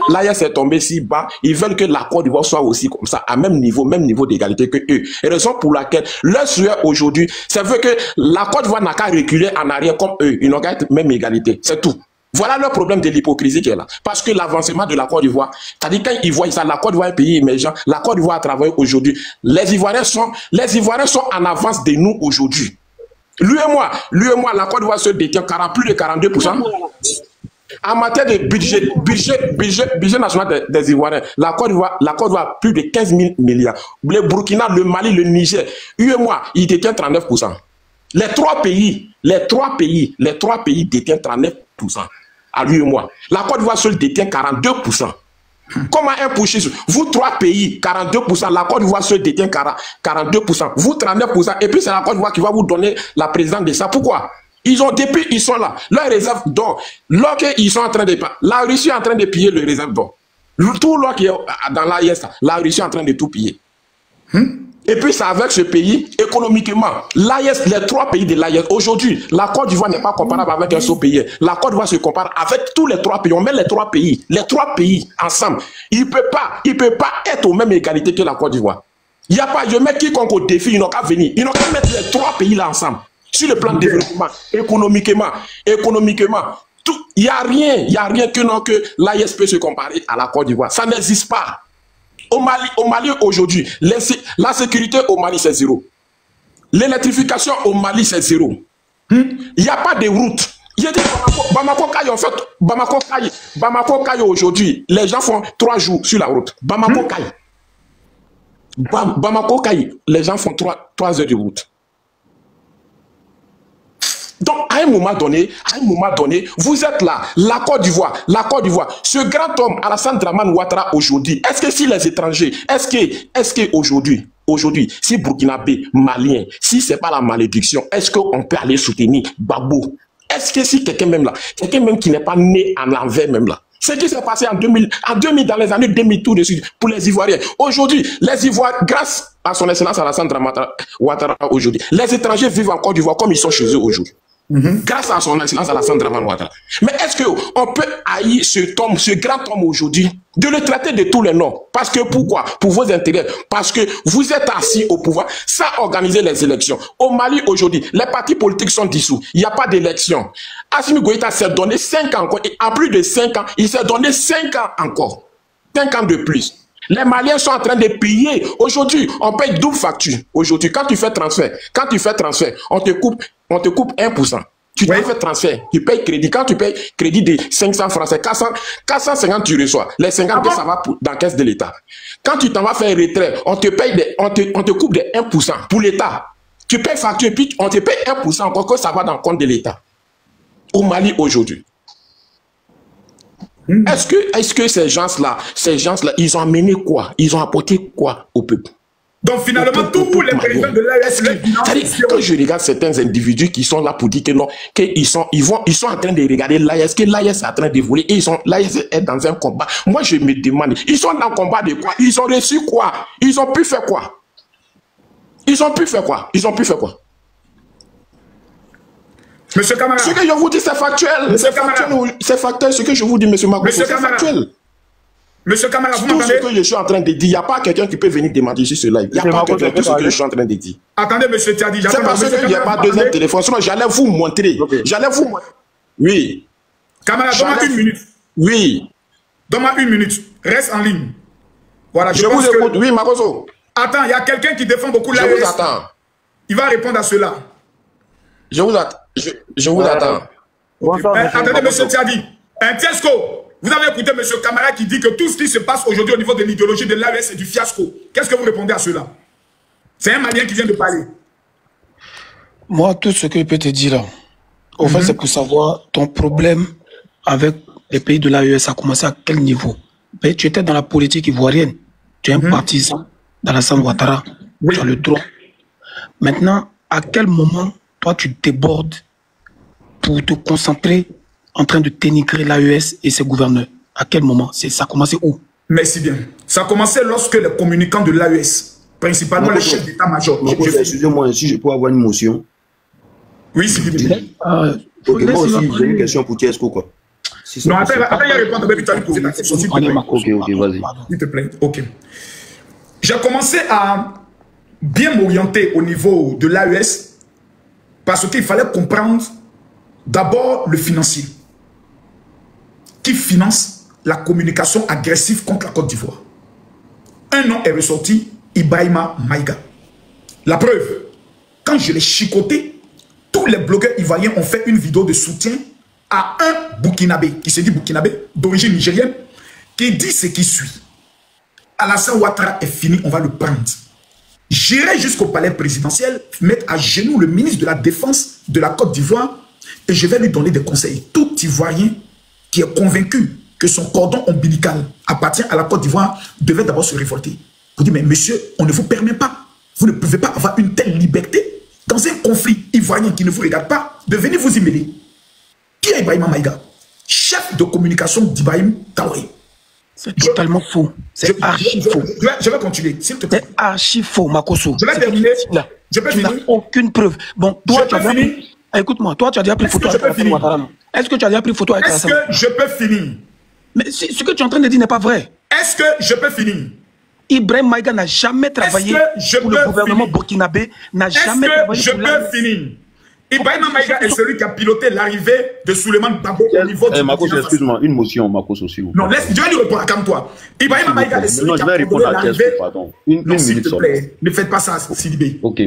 l'AIS est tombé si bas, ils veulent que la Côte d'Ivoire soit aussi comme ça, à même niveau d'égalité que eux. Et raison pour laquelle leur souhait aujourd'hui, c'est vrai que la Côte d'Ivoire n'a qu'à reculer en arrière comme eux, ils n'ont qu'à être même égalité, c'est tout. Voilà le problème de l'hypocrisie qui est là. Parce que l'avancement de la Côte d'Ivoire, c'est-à-dire quand ils voient ça, la Côte d'Ivoire est un pays émergent, la Côte d'Ivoire a travaillé aujourd'hui. Les Ivoiriens sont en avance de nous aujourd'hui. Lui et moi, la Côte d'Ivoire se détient plus de 42%. En matière de budget national des Ivoiriens, la Côte d'Ivoire a plus de 15 000 milliards. Le Burkina, le Mali, le Niger, lui et moi, il détient 39%. Les trois pays détiennent 39%. À lui et moi. La Côte d'Ivoire seule détient 42%. Comment un pushisme? Vous, trois pays, 42%. La Côte d'Ivoire seule détient 42%. Vous, 39%. Et puis, c'est la Côte d'Ivoire qui va vous donner la présidence de ça. Pourquoi? Depuis, ils sont là. Leurs réserves d'or. Lorsqu'ils sont en train de... La Russie est en train de piller le réserve d'or. Tout l'or qui est dans l'AIS, la Russie est en train de tout piller. Et puis, c'est avec ce pays, économiquement, l'AIS, les trois pays de l'AIS, aujourd'hui, la Côte d'Ivoire n'est pas comparable avec un seul pays. La Côte d'Ivoire se compare avec tous les trois pays. On met les trois pays ensemble. Il ne peut pas être aux mêmes égalités que la Côte d'Ivoire. Il n'y a pas, je mets quiconque au défi, ils n'ont qu'à venir. Ils n'ont qu'à mettre les trois pays là ensemble. Sur le plan de développement, économiquement, tout. Il n'y a rien que l'AIS peut se comparer à la Côte d'Ivoire. Ça n'existe pas. Au Mali aujourd'hui, la sécurité au Mali c'est 0. L'électrification au Mali c'est 0. Il n'y a pas de route. Bamako-Kaye en fait, Bamako-Kaye aujourd'hui, les gens font 3 jours sur la route. Bamako-Kaye, les gens font 3 heures de route. Donc, à un moment donné, vous êtes là, la Côte d'Ivoire, ce grand homme, Alassane Dramane Ouattara, aujourd'hui, est-ce que si les étrangers, est-ce que aujourd'hui, si Burkinabé, Malien, si c'est pas la malédiction, est-ce qu'on peut aller soutenir Gbagbo? Est-ce que si quelqu'un même qui n'est pas né en envers même là, ce qui s'est passé en 2000, dans les années 2000 tout de suite, pour les Ivoiriens. Aujourd'hui, les Ivoiriens, grâce à son excellence Alassane Dramane Ouattara aujourd'hui, les étrangers vivent en Côte d'Ivoire comme ils sont chez eux aujourd'hui. grâce à son excellence Alassane Dramane Ouattara. Mais est-ce qu'on peut haïr ce grand homme aujourd'hui, de le traiter de tous les noms? Parce que pourquoi? Pour vos intérêts. Parce que vous êtes assis au pouvoir sans organiser les élections. Au Mali aujourd'hui, les partis politiques sont dissous. Il n'y a pas d'élection. Assimi Goïta s'est donné 5 ans encore. Et en plus de 5 ans, il s'est donné 5 ans encore. 5 ans de plus. Les Maliens sont en train de payer. Aujourd'hui, on paye double facture. Aujourd'hui, quand tu fais transfert, on te coupe 1%. Tu fais transfert, tu payes crédit. Quand tu payes crédit de 500 francs, c'est 450 tu reçois. Les 50, ça va dans la caisse de l'État. Quand tu t'en vas faire retrait, on te coupe de 1% pour l'État. Tu payes facture, puis on te paye 1% encore que ça va dans le compte de l'État. Au Mali aujourd'hui. Est-ce que ces gens-là, ils ont amené quoi? Ils ont apporté quoi au peuple? Donc finalement, tous les présidents de l'AES, quand je regarde certains individus qui sont là pour dire que non, qu'ils sont en train de regarder l'AES, que l'AES est en train de voler, et l'AES est dans un combat. Moi, je me demande, ils sont dans un combat de quoi? Ils ont reçu quoi? Ils ont pu faire quoi? Monsieur Camara. Ce que je vous dis, c'est factuel. C'est factuel, ce que je vous dis, monsieur Mago. C'est factuel. Monsieur Camara, vous tout m'entendez? ce que je suis en train de dire, il n'y a pas quelqu'un qui peut venir demander sur ce live. Il n'y a pas quelqu'un, tout ce que je suis en train de dire. Attendez, monsieur Tiadi. C'est parce qu'il n'y a pas deuxième téléphone. Sinon, j'allais vous montrer. Oui. Camara, donne-moi 1 minute. Oui. Donne-moi 1 minute. Reste en ligne. Voilà, je vous écoute. Oui, Makoso. Attends, il y a quelqu'un qui défend beaucoup l'AES. Je vous attends. Il va répondre à cela. Je vous attends. Attendez, monsieur Tiadi. Tiesco, vous avez écouté monsieur Camara qui dit que tout ce qui se passe aujourd'hui au niveau de l'idéologie de l'AES est du fiasco. Qu'est-ce que vous répondez à cela? C'est un Malien qui vient de parler. Moi, tout ce que je peux te dire là, au fait, c'est pour savoir ton problème avec les pays de l'AES a commencé à quel niveau? Ben, tu étais dans la politique ivoirienne. Tu es un partisan d'Alassane Ouattara. Tu as le droit. Maintenant, à quel moment toi tu débordes pour te concentrer en train de dénigrer l'AES et ses gouverneurs? À quel moment? Ça a commencé où? Merci bien. Ça a commencé lorsque les communicants de l'AES, principalement les chefs d'état-major... Excusez-moi, si je peux avoir une motion. Oui, s'il vous plaît. Ok, moi aussi, j'ai une question pour Tiesco, quoi. Si non, attends, il y a répondre, mais tu as posé ta question, s'il te plaît. Ok, vas-y. S'il te plaît, ok. J'ai commencé à bien m'orienter au niveau de l'AES parce qu'il fallait comprendre d'abord le financier qui finance la communication agressive contre la Côte d'Ivoire. Un nom est ressorti, Ibrahima Maïga. La preuve, quand je l'ai chicoté, tous les blogueurs ivoiriens ont fait une vidéo de soutien à un Burkinabé, qui se dit Burkinabé, d'origine nigérienne, qui dit ce qui suit. Alassane Ouattara est fini, on va le prendre. J'irai jusqu'au palais présidentiel, mettre à genoux le ministre de la Défense de la Côte d'Ivoire et je vais lui donner des conseils. Tout Ivoirien qui est convaincu que son cordon ombilical appartient à la Côte d'Ivoire devait d'abord se révolter. Vous dites, mais monsieur, on ne vous permet pas. Vous ne pouvez pas avoir une telle liberté dans un conflit ivoirien qui ne vous regarde pas de venir vous y mêler. Qui est Ibrahima Maïga? Chef de communication d'Ibrahim Traoré. C'est totalement faux. C'est archi faux. Je vais continuer, s'il te plaît. C'est archi faux, Makoso. Je vais terminer. Je peux finir. Tu n'as aucune preuve. Bon, toi, tu as déjà... Écoute-moi, toi, tu as déjà pris photo avec Alassane Ouattara. Est-ce que tu as déjà pris photo avec Alassane? Est-ce que je peux finir? Mais ce que tu es en train de dire n'est pas vrai. Est-ce que je peux finir? Ibrahim Maïga n'a jamais travaillé pour le gouvernement burkinabé. N'a jamais travaillé pour l'AES. Est-ce que je peux finir? Ibrahima Maïga est celui qui a piloté l'arrivée de Souleymane Babo au niveau du Makoso, excuse-moi, une motion, Makoso, s'il vous plaît. Non, je vais lui répondre, calme-toi. Ibrahima Maïga est celui qui a piloté l'arrivée... Une minute, s'il te plaît, ne faites pas ça, Sidibé. Ok.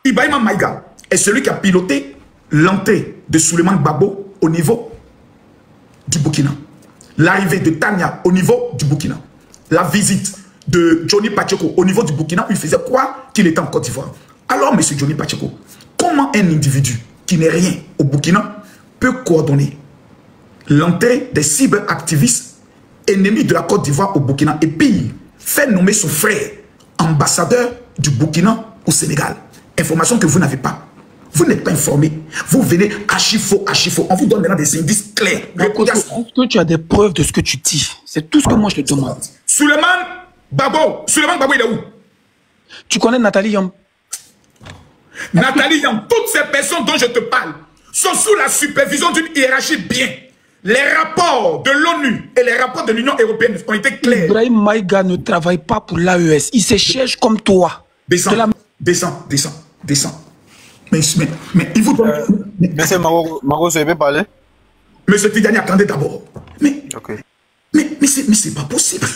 Ibrahima Maïga est celui qui a piloté l'entrée de Souleymane Babo au niveau du Burkina. L'arrivée de Tania au niveau du Burkina. La visite de Johnny Pacheco au niveau du Burkina, il faisait croire qu'il était en Côte d'Ivoire. Alors, monsieur Johnny Pacheco, comment un individu qui n'est rien au Burkina peut coordonner l'entrée des cyberactivistes ennemis de la Côte d'Ivoire au Burkina et puis faire nommer son frère ambassadeur du Burkina au Sénégal? Information que vous n'avez pas. Vous n'êtes pas informé. Vous venez archi faux. On vous donne maintenant des indices clairs. Est-ce que tu as des preuves de ce que tu dis? C'est tout ce que moi je te demande. Souleymane Babo, il est où? Tu connais Nathalie Yam? Nathalie Yam, toutes ces personnes dont je te parle sont sous la supervision d'une hiérarchie bien. Les rapports de l'ONU et les rapports de l'Union européenne ont été clairs. Ibrahim Maïga ne travaille pas pour l'AES. Il se cherche comme toi. Descends. Mais il vous donne... Monsieur Maro, je vais parler. Monsieur Tidjani, attendez d'abord. Mais c'est pas possible.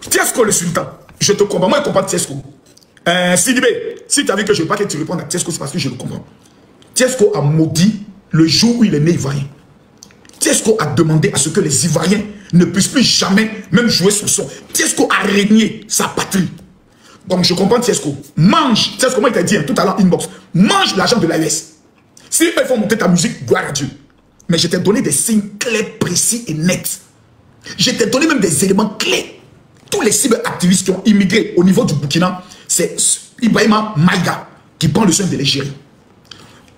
Tiesco le sultan, je te comprends. Moi, je comprends Tiesco. Sidibé, si tu as vu que je ne veux pas que tu répondes à Tiesco, c'est parce que je le comprends. Tiesco a maudit le jour où il est né ivoirien. Tiesco a demandé à ce que les Ivoiriens ne puissent plus jamais même jouer son son. Tiesco a régné sa patrie. Donc je comprends Tiesco. Mange, Tiesco, moi il t'a dit tout à l'heure inbox, mange l'argent de l'AES. Si eux font monter ta musique, gloire à Dieu. Mais je t'ai donné des signes clairs, précis et nets. Je t'ai donné même des éléments clés. Tous les cyberactivistes qui ont immigré au niveau du Burkina, c'est Ibrahima Maïga qui prend le soin de les gérer.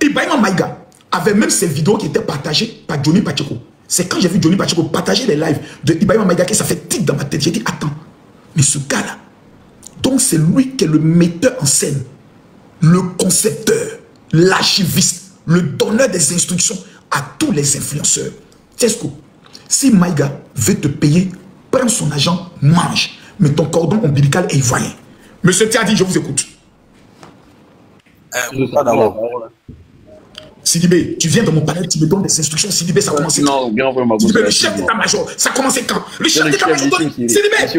Ibrahima Maïga avait même ces vidéos qui étaient partagées par Johnny Pacheco. C'est quand j'ai vu Johnny Pacheco partager les lives de Ibrahima Maïga que ça fait tic dans ma tête. J'ai dit, attends, mais ce gars-là, donc c'est lui qui est le metteur en scène, le concepteur, l'archiviste, le donneur des instructions à tous les influenceurs. Tiesco, si Maïga veut te payer, prends son argent, mange. Mais ton cordon ombilical est ivoirien. Monsieur Tiadi, je vous écoute. Sidibé, tu viens dans mon panel, tu me donnes des instructions. Sidibé, ça a commencé quand? Sidibé, le chef d'état-major, ça a commencé quand? Le chef d'état-major,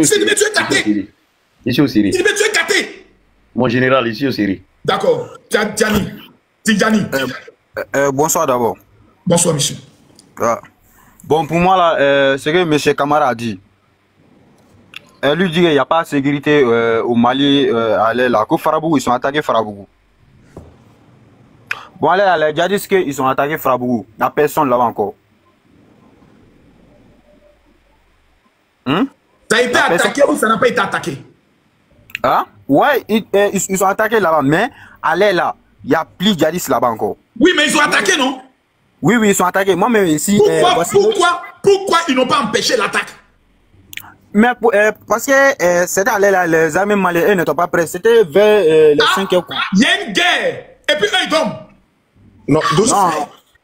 Sidibé, tu es gâté. Ici au Syrie. Sidibé, tu es gâté. Mon général, ici au Syrie. D'accord. Tidjani. Bonsoir d'abord. Bonsoir, monsieur. Bon, pour moi, là, ce que M. Kamara a dit, lui dit qu'il n'y a pas de sécurité au Mali, là, qu'au Farabougou, ils sont attaqués Farabougou. Bon, allez, les djihadistes qu'ils sont attaqués Farabougou, il n'y a personne là-bas encore. Ça a été attaqué ou ça n'a pas été attaqué? Hein? Ouais, ils sont attaqués là-bas, mais allez là, il y a plus de djihadistes là-bas encore. Oui, mais ils sont attaqués, non? Oui, ils sont attaqués. Moi-même ici... Pourquoi ils n'ont pas empêché l'attaque? Mais parce que c'était allé là, les armées maliennes n'étaient pas prêts. C'était vers les 5 heures. Il y a une guerre. Et puis eux, ils dorment. Non, doucement.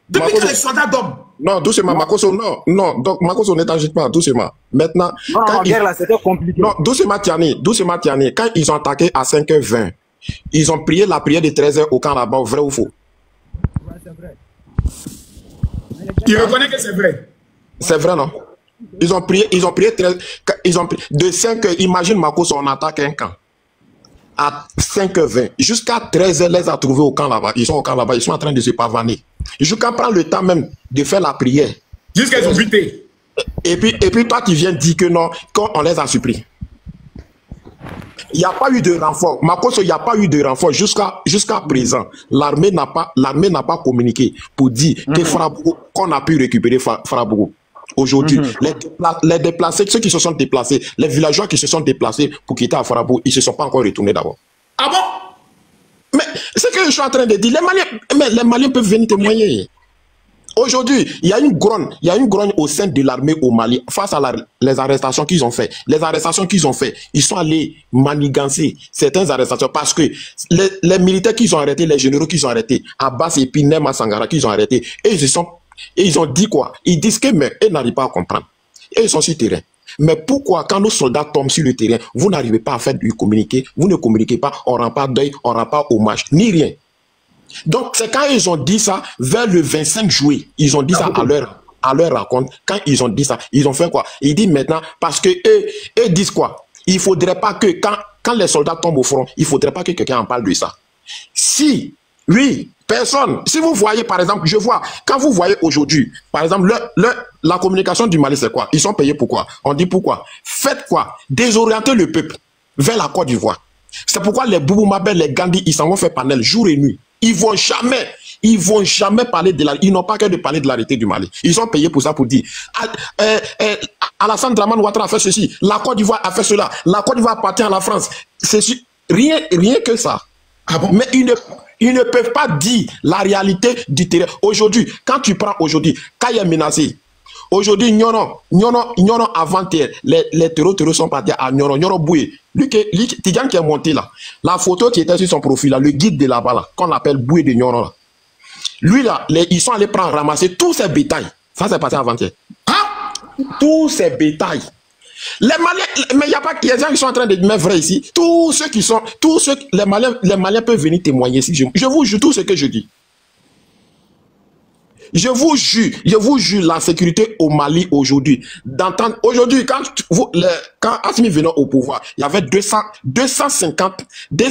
Depuis que les soldats dorment. Non, doucement, Makoso, non. Donc, Makoso, ne t'agite pas, doucement. Maintenant, quand guerre là, c'était compliqué. Non, doucement, Tiani. Quand ils ont attaqué à 5h20, ils ont prié la prière de 13h au camp là-bas, vrai ou faux? Ouais, c'est vrai. Il reconnaît que c'est vrai. C'est vrai, non? Ils ont prié 13, de 5h, imagine Makoso, on attaque un camp. À 5h20, jusqu'à 13h, les a trouvés au camp là-bas. Ils sont au camp là-bas, ils sont en train de se pavaner. Jusqu'à prendre le temps même de faire la prière. Jusqu'à ils ont buté. Et puis toi, tu viens dire que non, qu'on les a suppris. Il n'y a pas eu de renfort. Makoso, il n'y a pas eu de renfort jusqu'à présent. L'armée n'a pas communiqué pour dire que Farabougou, qu'on a pu récupérer Farabougou. Aujourd'hui, les déplacés, ceux qui se sont déplacés, les villageois qui se sont déplacés pour quitter Farabougou, ils ne se sont pas encore retournés d'abord. Ah bon? Mais c'est ce que je suis en train de dire. Les Maliens peuvent venir témoigner. Aujourd'hui, il y a une grogne au sein de l'armée au Mali face à les arrestations qu'ils ont fait. Les arrestations qu'ils ont fait, ils sont allés manigancer certaines arrestations parce que les militaires qu'ils ont arrêtés, les généraux qu'ils ont arrêtés, Abbas et puis Nema Sangara qu'ils ont arrêtés, et ils ont dit quoi? Ils disent que mais ils n'arrivent pas à comprendre. Et ils sont sur le terrain. Mais pourquoi quand nos soldats tombent sur le terrain, vous n'arrivez pas à faire du communiqué, vous ne communiquez pas, on ne rend pas deuil, on ne rend pas hommage, ni rien. Donc, c'est quand ils ont dit ça, vers le 25 juillet, ils ont dit ça à leur raconte. Quand ils ont dit ça, ils ont fait quoi? Ils disent maintenant, parce que eux disent quoi? Il ne faudrait pas que, quand les soldats tombent au front, il ne faudrait pas que quelqu'un en parle de ça. Si, oui, personne, si vous voyez, par exemple, quand vous voyez aujourd'hui, par exemple, la communication du Mali, c'est quoi? Ils sont payés pour quoi? On dit pourquoi? Faites quoi? Désorienter le peuple vers la Côte d'Ivoire. C'est pourquoi les Boubou Mabel, les Gandhi, ils s'en vont faire panel jour et nuit. Ils vont jamais parler de ils n'ont pas qu'à de parler de l'arrêté du Mali. Ils sont payés pour ça, pour dire Alassane Dramane Ouattara a fait ceci, la Côte d'Ivoire a fait cela, la Côte d'Ivoire appartient à la France. Rien que ça. Ah bon? Mais ils ne peuvent pas dire la réalité du terrain. Aujourd'hui, quand tu prends aujourd'hui, Kaya menacé, Aujourd'hui, Nyoro avant-hier, les terreaux sont partis à Nyoro Boué. Tidiane qui est monté là, la photo qui était sur son profil là, le guide de là-bas là, qu'on appelle Boué de Nyoro là. Lui là, ils sont allés prendre, ramasser tous ces bétails. Ça c'est passé avant-hier. Tous ces bétails. Les Maliens, mais il n'y a pas, il y a des gens qui sont en train de mettre vrai ici. Les Maliens peuvent venir témoigner ici. Je vous jure tout ce que je dis. Je vous jure la sécurité au Mali aujourd'hui. Aujourd'hui, quand Assimi venait au pouvoir, il y avait 250 000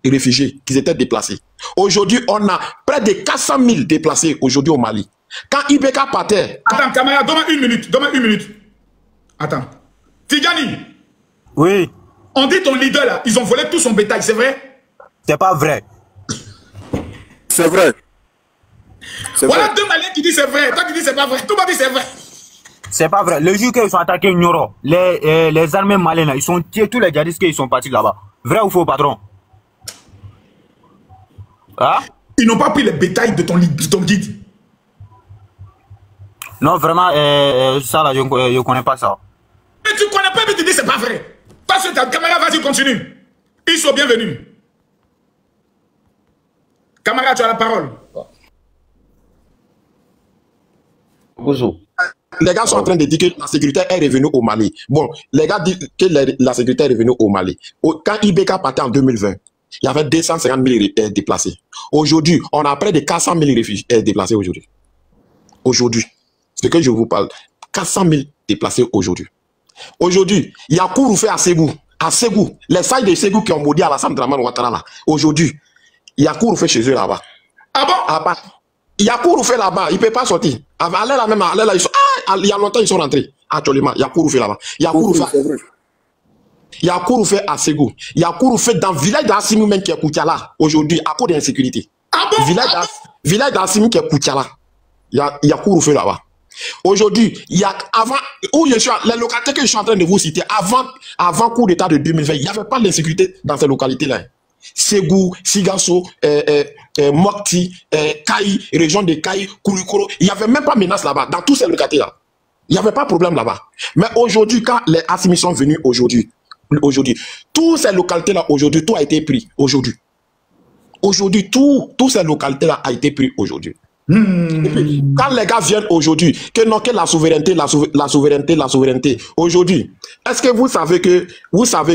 réfugiés qui étaient déplacés. Aujourd'hui, on a près de 400 000 déplacés aujourd'hui au Mali. Quand Ibeka partait... Attends, camarade, donne-moi une minute. Attends. Tidjani. Oui. On dit ton leader là, ils ont volé tout son bétail, c'est vrai? C'est pas vrai. C'est vrai. Voilà deux Maliens qui disent c'est vrai. Toi qui dis c'est pas vrai. Tout le monde dit c'est vrai. C'est pas vrai. Le jour qu'ils sont attaqués Nyoro, les armées maliennes, ils sont tués tous les djihadistes qui sont partis là-bas. Vrai ou faux, patron? Hein? Ils n'ont pas pris le bétail de ton guide. Non, vraiment, ça là, je ne connais pas ça. Mais tu connais pas, mais tu dis c'est pas vrai. Parce que ta camarade, vas-y, continue. Ils sont bienvenus. Camarade, tu as la parole. Bonjour. Les gars sont en train de dire que la sécurité est revenue au Mali. Bon, les gars disent que la sécurité est revenue au Mali. Quand Ibeka partait en 2020, il y avait 250 000 déplacés. Aujourd'hui, on a près de 400 000 réfugiés déplacés aujourd'hui. Aujourd'hui, ce que je vous parle, 400 000 déplacés aujourd'hui. Aujourd'hui, il y a Kouroufé à Ségou. À Ségou, les sailles de Ségou qui ont maudit Alassane Dramane Ouattara là. Aujourd'hui, il y a Kouroufé chez eux là-bas. Ah bon? Il y a Kouroufé là-bas, il ne peut pas sortir. Allez là même, allez là, il y a longtemps ils sont rentrés. Actuellement, il y a Kouroufé là-bas. Il y a Kouroufé à Ségou. Il y a Kouroufé dans le village d'Assimi même qui est Koutiala aujourd'hui à cause de l'insécurité. Ah bon? Village d'Assimi qui est Koutiala. Il y a Kouroufé là-bas. Aujourd'hui, il y a avant, où je suis, les localités que je suis en train de vous citer, avant coup d'état de 2020, il n'y avait pas d'insécurité dans ces localités-là. Ségou, Sigasso, Mokti, Kaï, région de Kaï, Koulikoro, il n'y avait même pas de menace là-bas, dans tous ces localités-là. Il n'y avait pas de problème là-bas. Mais aujourd'hui, quand les Assimi sont venus aujourd'hui, toutes ces localités-là, aujourd'hui, tout a été pris. Aujourd'hui, toutes ces localités-là a été pris aujourd'hui. Et puis, quand les gars viennent aujourd'hui, que la souveraineté, aujourd'hui, est-ce que vous savez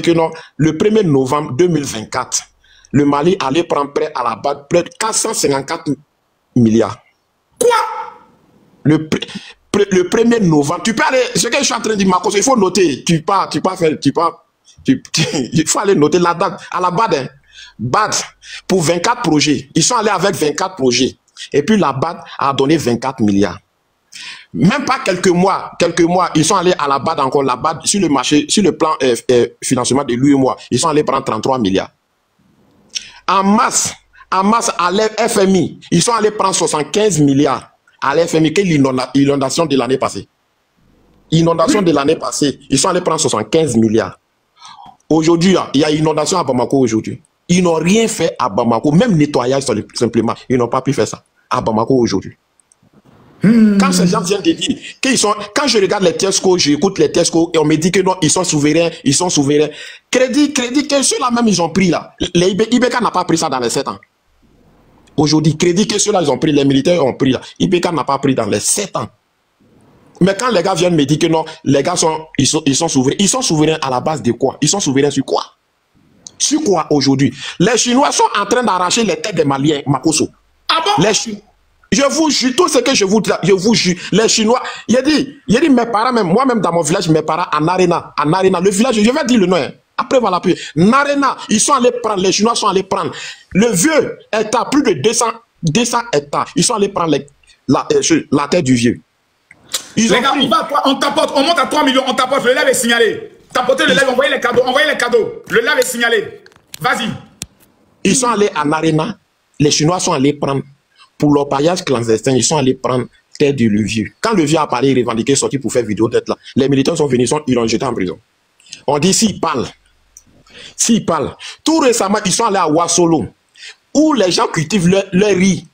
que non, le 1er novembre 2024, le Mali allait prendre prêt à la base près de 454 milliards. Quoi? Le 1er novembre, tu peux aller, ce que je suis en train de dire, Marcos, il faut noter, il faut aller noter la date à la BAD, hein. BAD, pour 24 projets, ils sont allés avec 24 projets. Et puis la BAD a donné 24 milliards. Même pas quelques mois, ils sont allés à la BAD encore, la BAD sur le marché, sur le plan financement de lui et moi, ils sont allés prendre 33 milliards. En masse à l'FMI, ils sont allés prendre 75 milliards à l'FMI, que l'inondation de l'année passée. Inondation de l'année passée, ils sont allés prendre 75 milliards. Aujourd'hui, il y a inondation à Bamako aujourd'hui. Ils n'ont rien fait à Bamako, même nettoyage simplement, ils n'ont pas pu faire ça à Bamako aujourd'hui. Quand ces gens viennent de dire qu'ils sont, quand je regarde les Tesco, j'écoute les Tesco et on me dit que non, ils sont souverains. Crédit que ceux-là même ils ont pris là. Les Ibeka n'a pas pris ça dans les 7 ans. Aujourd'hui, crédit que ceux-là ils ont pris, les militaires ont pris là. Ibeka n'a pas pris dans les 7 ans. Mais quand les gars viennent me dire que non, les gars ils sont souverains. Ils sont souverains à la base de quoi? Ils sont souverains sur quoi? Sur quoi aujourd'hui? Les Chinois sont en train d'arracher les têtes des Maliens, Makoso. Ah bon? Je vous jure, tout ce que je vous jure, les Chinois, il a dit mes parents, même moi-même dans mon village, mes parents, en Arena, le village, je vais dire le nom, hein. Après voilà, puis, Narena, ils sont allés prendre, les Chinois sont allés prendre, le vieux hectare, plus de 200 hectares, ils sont allés prendre la terre du vieux. Les gars, on tapote, on monte à 3 millions, on tapote, le live est signalé. Tapotez le live, envoyez les cadeaux, le live est signalé. Vas-y. Ils sont allés en Arena, les Chinois sont allés prendre, pour leur paillage clandestin, ils sont allés prendre terre du vieux. Quand le vieux a parlé, revendiqué, sorti pour faire vidéo d'être là, les militaires sont venus, ils l'ont jeté en prison. On dit s'ils parlent, tout récemment, ils sont allés à Ouassolo, où les gens cultivent leur riz,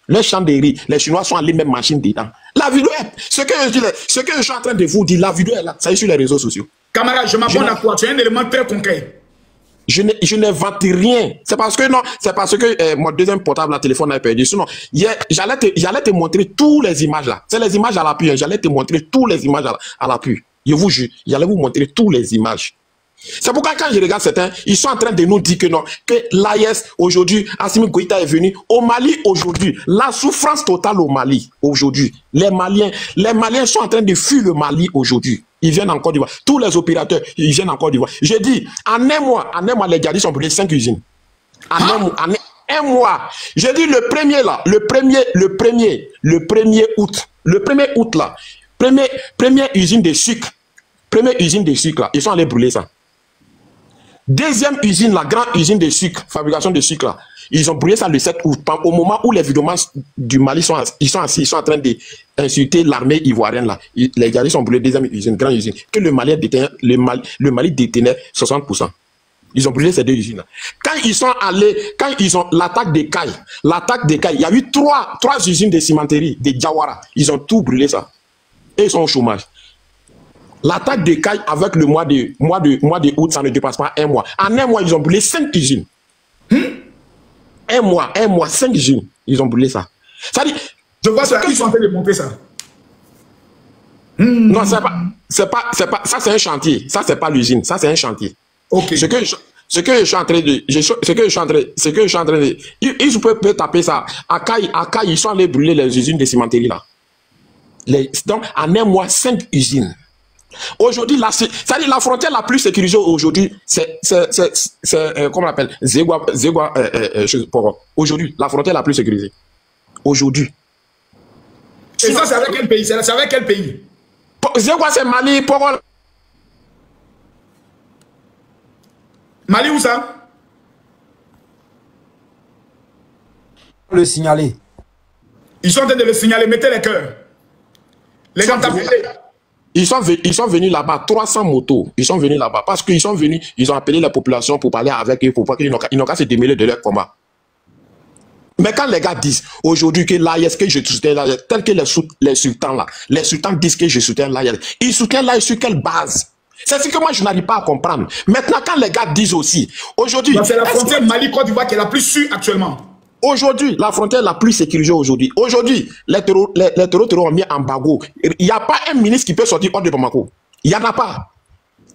leur champ de riz. Les Chinois sont allés même machine dedans. La vidéo est... Ce que je suis en train de vous dire, la vidéo est là. Ça y est sur les réseaux sociaux. Camarade, je m'abonne à toi. Tu as un élément très concret. Je n'invente rien. C'est parce que mon deuxième portable, la téléphone a perdu. Sinon, j'allais te montrer tous les images là. C'est les images à l'appui. Hein. J'allais te montrer tous les images à l'appui. Je vous jure, j'allais vous montrer tous les images. C'est pourquoi quand je regarde certains, ils sont en train de nous dire que non, que l'AES aujourd'hui, Assimi Goïta est venu au Mali aujourd'hui. La souffrance totale au Mali aujourd'hui. Les Maliens sont en train de fuir le Mali aujourd'hui. Ils viennent en Côte d'Ivoire. Tous les opérateurs, ils viennent en Côte d'Ivoire. J'ai dit, en un mois, les djihadistes ont brûlé 5 usines. En un mois. J'ai dit le premier là, le 1er août là, première usine de sucre. Première usine de sucre là, ils sont allés brûler ça. Deuxième usine, la grande usine de sucre, fabrication de sucre là, ils ont brûlé ça le 7 août, au moment où les vidéomans du Mali sont en train d'insulter l'armée ivoirienne là. Les djihadistes ont brûlé deuxième usine, grande usine, que le Mali détenait 60%. Ils ont brûlé ces deux usines là. Quand ils ont l'attaque des Cailles, il y a eu trois usines de cimenterie, de Diawara, ils ont tout brûlé ça. Et ils sont au chômage. L'attaque de Caille avec le mois de août, ça ne dépasse pas un mois. En un mois, ils ont brûlé 5 usines. Un mois, 5 usines. Ils ont brûlé ça. Ça dit, je vois ça, ils sont en train de monter ça. Non, ça c'est un chantier. Ça, c'est pas l'usine. Ça, c'est un chantier. Ok. Ce que je suis en train de, ils peuvent taper ça. À Caille, ils sont allés brûler les usines de cimenterie là. Donc, en un mois, 5 usines. Aujourd'hui, la frontière la plus sécurisée aujourd'hui, c'est comment on l'appelle, aujourd'hui, la frontière la plus sécurisée. Aujourd'hui. Et ça, c'est avec quel pays? C'est avec quel pays? Zegwa, c'est Mali, Pogol. Mali où ça? Le signaler. Ils sont en train de le signaler, mettez les cœurs. Les gens tapent. Ils sont venus là-bas, 300 motos. Ils sont venus là-bas parce qu'ils sont venus, ils ont appelé la population pour parler avec eux, pour pas qu'ils n'ont qu'à se démêler de leur combat. Mais quand les gars disent aujourd'hui que l'AES, que je soutiens l'AES, tel que les sultans là, les sultans disent que je soutiens l'AES, ils soutiennent l'AES sur quelle base? C'est ce que moi je n'arrive pas à comprendre. Maintenant, quand les gars disent aussi, aujourd'hui. C'est la frontière Mali-Côte d'Ivoire qui est la plus sûre actuellement. Aujourd'hui, la frontière la plus sécurisée aujourd'hui. Aujourd'hui, les terroristes ont mis en embargo. Il n'y a pas un ministre qui peut sortir hors de Bamako. Il n'y en a pas.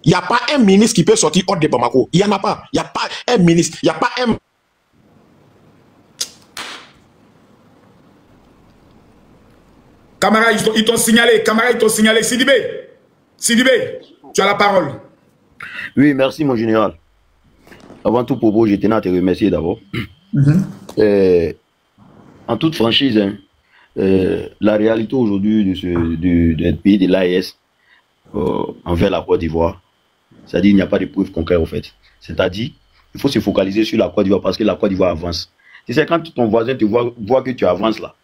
Il n'y a pas un ministre qui peut sortir hors de Bamako. Il n'y en a pas. Il n'y a pas un ministre. Il n'y a pas un... Camarade, ils t'ont signalé. Camarade, ils t'ont signalé. Sidibé, tu as la parole. Oui, merci mon général. Avant tout, Popo, je tenais à te remercier d'abord. En toute franchise, hein, la réalité aujourd'hui du pays de l'AES envers la Côte d'Ivoire, c'est-à-dire qu'il n'y a pas de preuves concrètes en fait. C'est-à-dire il faut se focaliser sur la Côte d'Ivoire parce que la Côte d'Ivoire avance. C'est quand ton voisin te voit que tu avances là,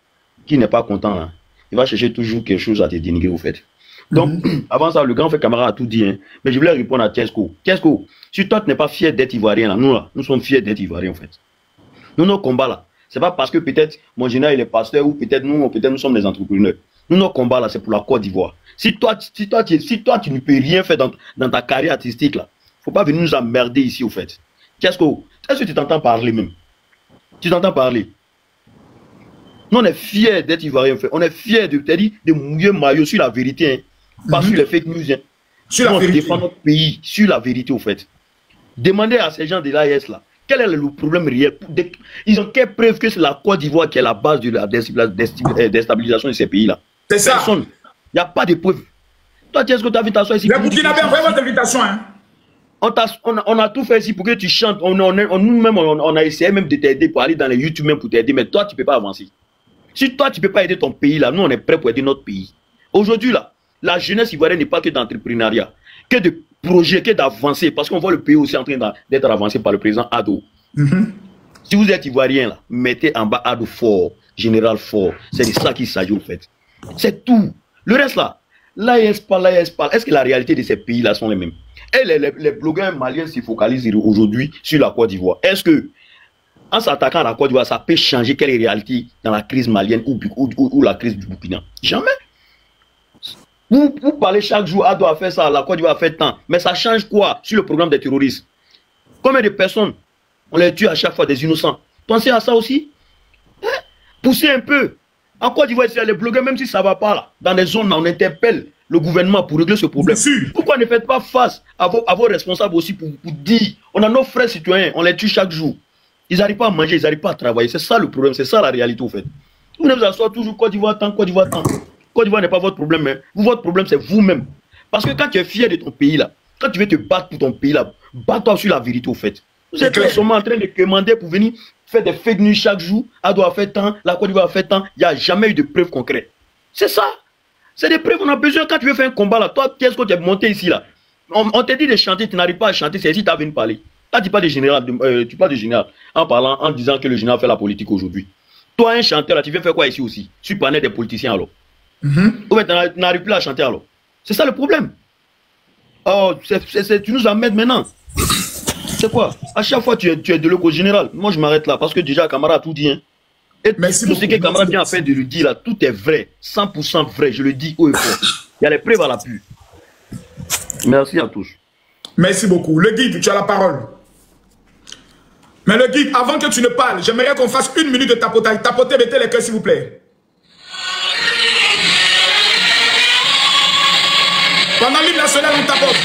qui n'est pas content là, il va chercher toujours quelque chose à te dénigrer au fait. Donc, avant ça, le grand frère camarade a tout dit, hein, mais je voulais répondre à Tiesco. Tiesco, si toi tu n'es pas fier d'être Ivoirien là, nous sommes fiers d'être Ivoiriens en fait. Nous, nos combats là, c'est pas parce que peut-être mon général il est pasteur ou peut-être nous sommes des entrepreneurs. Nous, nos combats là, c'est pour la Côte d'Ivoire. Si toi, tu ne peux rien faire dans ta carrière artistique là, faut pas venir nous emmerder ici au fait. Est-ce que tu t'entends parler même? Tu t'entends parler? Nous, on est fiers d'être Ivoiriens en fait. On est fiers de mouiller maillot sur la vérité, hein. Pas sur les fake news. Hein. Sur la vérité. Défendre notre pays, sur la vérité au fait. Demandez à ces gens de l'AES là. Quel est le problème réel? Ils ont quelle preuve que c'est la Côte d'Ivoire qui est la base de la déstabilisation de ces pays-là? C'est ça. Personne. Il n'y a pas de preuve. Toi, est-ce que tu as vu t'asseoir ici? Les Burkinabés ont envoyé votre invitation. Hein? On a tout fait ici pour que tu chantes. Nous-mêmes, on a essayé même de t'aider pour aller dans les YouTube même pour t'aider. Mais toi, tu ne peux pas avancer. Si toi, tu ne peux pas aider ton pays, là, nous, on est prêts pour aider notre pays. Aujourd'hui, là, la jeunesse ivoirienne n'est pas que d'entrepreneuriat, que de projet, que d'avancer, parce qu'on voit le pays aussi en train d'être avancé par le président Ado. Si vous êtes ivoirien, là, mettez en bas Ado fort, général fort. C'est de ça qu'il s'agit en fait. C'est tout. Le reste là, l'AES parle. Est-ce que la réalité de ces pays-là sont les mêmes? Et les blogueurs maliens se focalisent aujourd'hui sur la Côte d'Ivoire. Est-ce que, en s'attaquant à la Côte d'Ivoire, ça peut changer quelle réalité dans la crise malienne ou la crise du Burkina? Jamais. Vous parlez chaque jour, ah, doit faire ça, la Côte d'Ivoire fait tant. Mais ça change quoi sur le programme des terroristes? Combien de personnes on les tue à chaque fois, des innocents? Pensez à ça aussi. Hein? Poussez un peu. En Côte d'Ivoire, il y a les blogueurs, même si ça ne va pas là, dans les zones, on interpelle le gouvernement pour régler ce problème. Pourquoi ne faites pas face à vos responsables aussi pour dire, on a nos frères citoyens, on les tue chaque jour. Ils n'arrivent pas à manger, ils n'arrivent pas à travailler. C'est ça le problème, c'est ça la réalité au fait. Vous ne vous asseyez toujours Côte d'Ivoire tant, Côte d'Ivoire tant. Côte d'Ivoire n'est pas votre problème, mais votre problème c'est vous-même. Parce que quand tu es fier de ton pays là, quand tu veux te battre pour ton pays là, bats-toi sur la vérité au fait. Vous êtes seulement en train de commander pour venir faire des fake news chaque jour. Elle doit faire tant, la Côte d'Ivoire a fait tant. Il n'y a jamais eu de preuves concrètes. C'est ça. C'est des preuves, on a besoin. Quand tu veux faire un combat là, toi, qu'est-ce que tu es monté ici là? On te dit de chanter, tu n'arrives pas à chanter, c'est ici que tu as venu parler. Là, tu parles de général, tu parles de général en disant que le général fait la politique aujourd'hui. Toi, un chanteur là, tu viens faire quoi ici aussi? Tu parlais des politiciens alors. Ou bien tu n'arrives plus à chanter alors. C'est ça le problème. Oh, tu nous emmènes maintenant. C'est quoi? À chaque fois, tu es de l'autre général. Moi, je m'arrête là parce que déjà, Camara a tout dit. Hein. Et tout ce que Camara vient à faire de le dire là, tout est vrai. 100% vrai. Je le dis haut et fort. Il y a les preuves à l'appui. Merci à tous. Merci beaucoup. Le guide, tu as la parole. Mais le guide, avant que tu ne parles, j'aimerais qu'on fasse 1 minute de tapotage. Tapotez, mettez les cœurs, s'il vous plaît. Pendant l'hymne national, on tapote.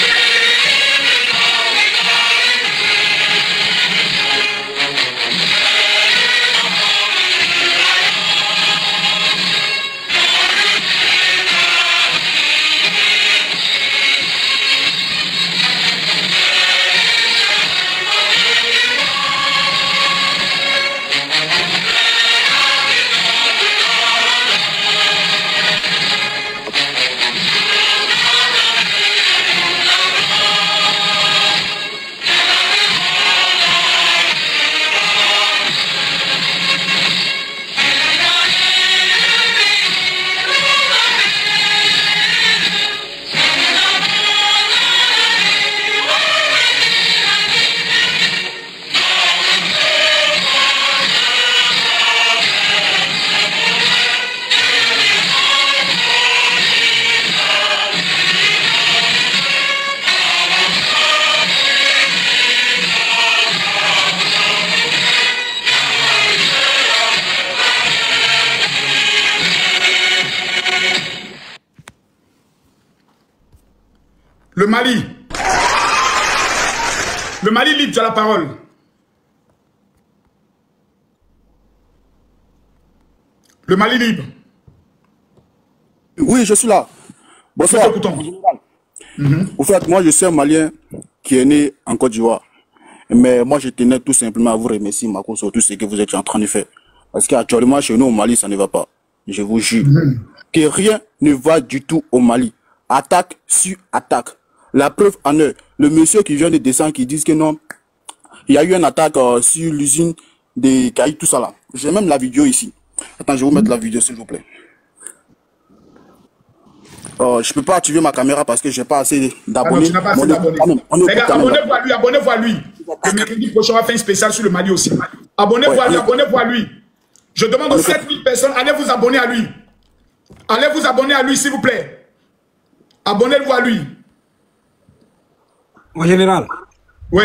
Le Mali. Le Mali libre, tu as la parole. Le Mali libre. Oui, je suis là. Bonsoir. Au fait, moi, je suis un Malien qui est né en Côte d'Ivoire. Mais moi, je tenais tout simplement à vous remercier, Marco, sur tout ce que vous êtes en train de faire. Parce qu'actuellement, chez nous, au Mali, ça ne va pas. Je vous jure que rien ne va du tout au Mali. Attaque sur attaque. La preuve en est, le monsieur qui vient de descendre, qui dit que non, il y a eu une attaque sur l'usine des cailloux, tout ça là. J'ai même la vidéo ici. Attends, je vais vous mettre la vidéo, s'il vous plaît. Je peux pas activer ma caméra parce que j'ai pas assez d'abonnés. Tu n'as pas assez d'abonnés. Les gars, abonnez-vous à lui, abonnez-vous à lui. Le mercredi prochain, on va faire un spécial sur le Mali aussi. Abonnez-vous à lui, abonnez-vous à lui. Je demande aux 7000 personnes, allez vous abonner à lui. Allez vous abonner à lui, s'il vous plaît. Abonnez-vous à lui. Mon général. Oui.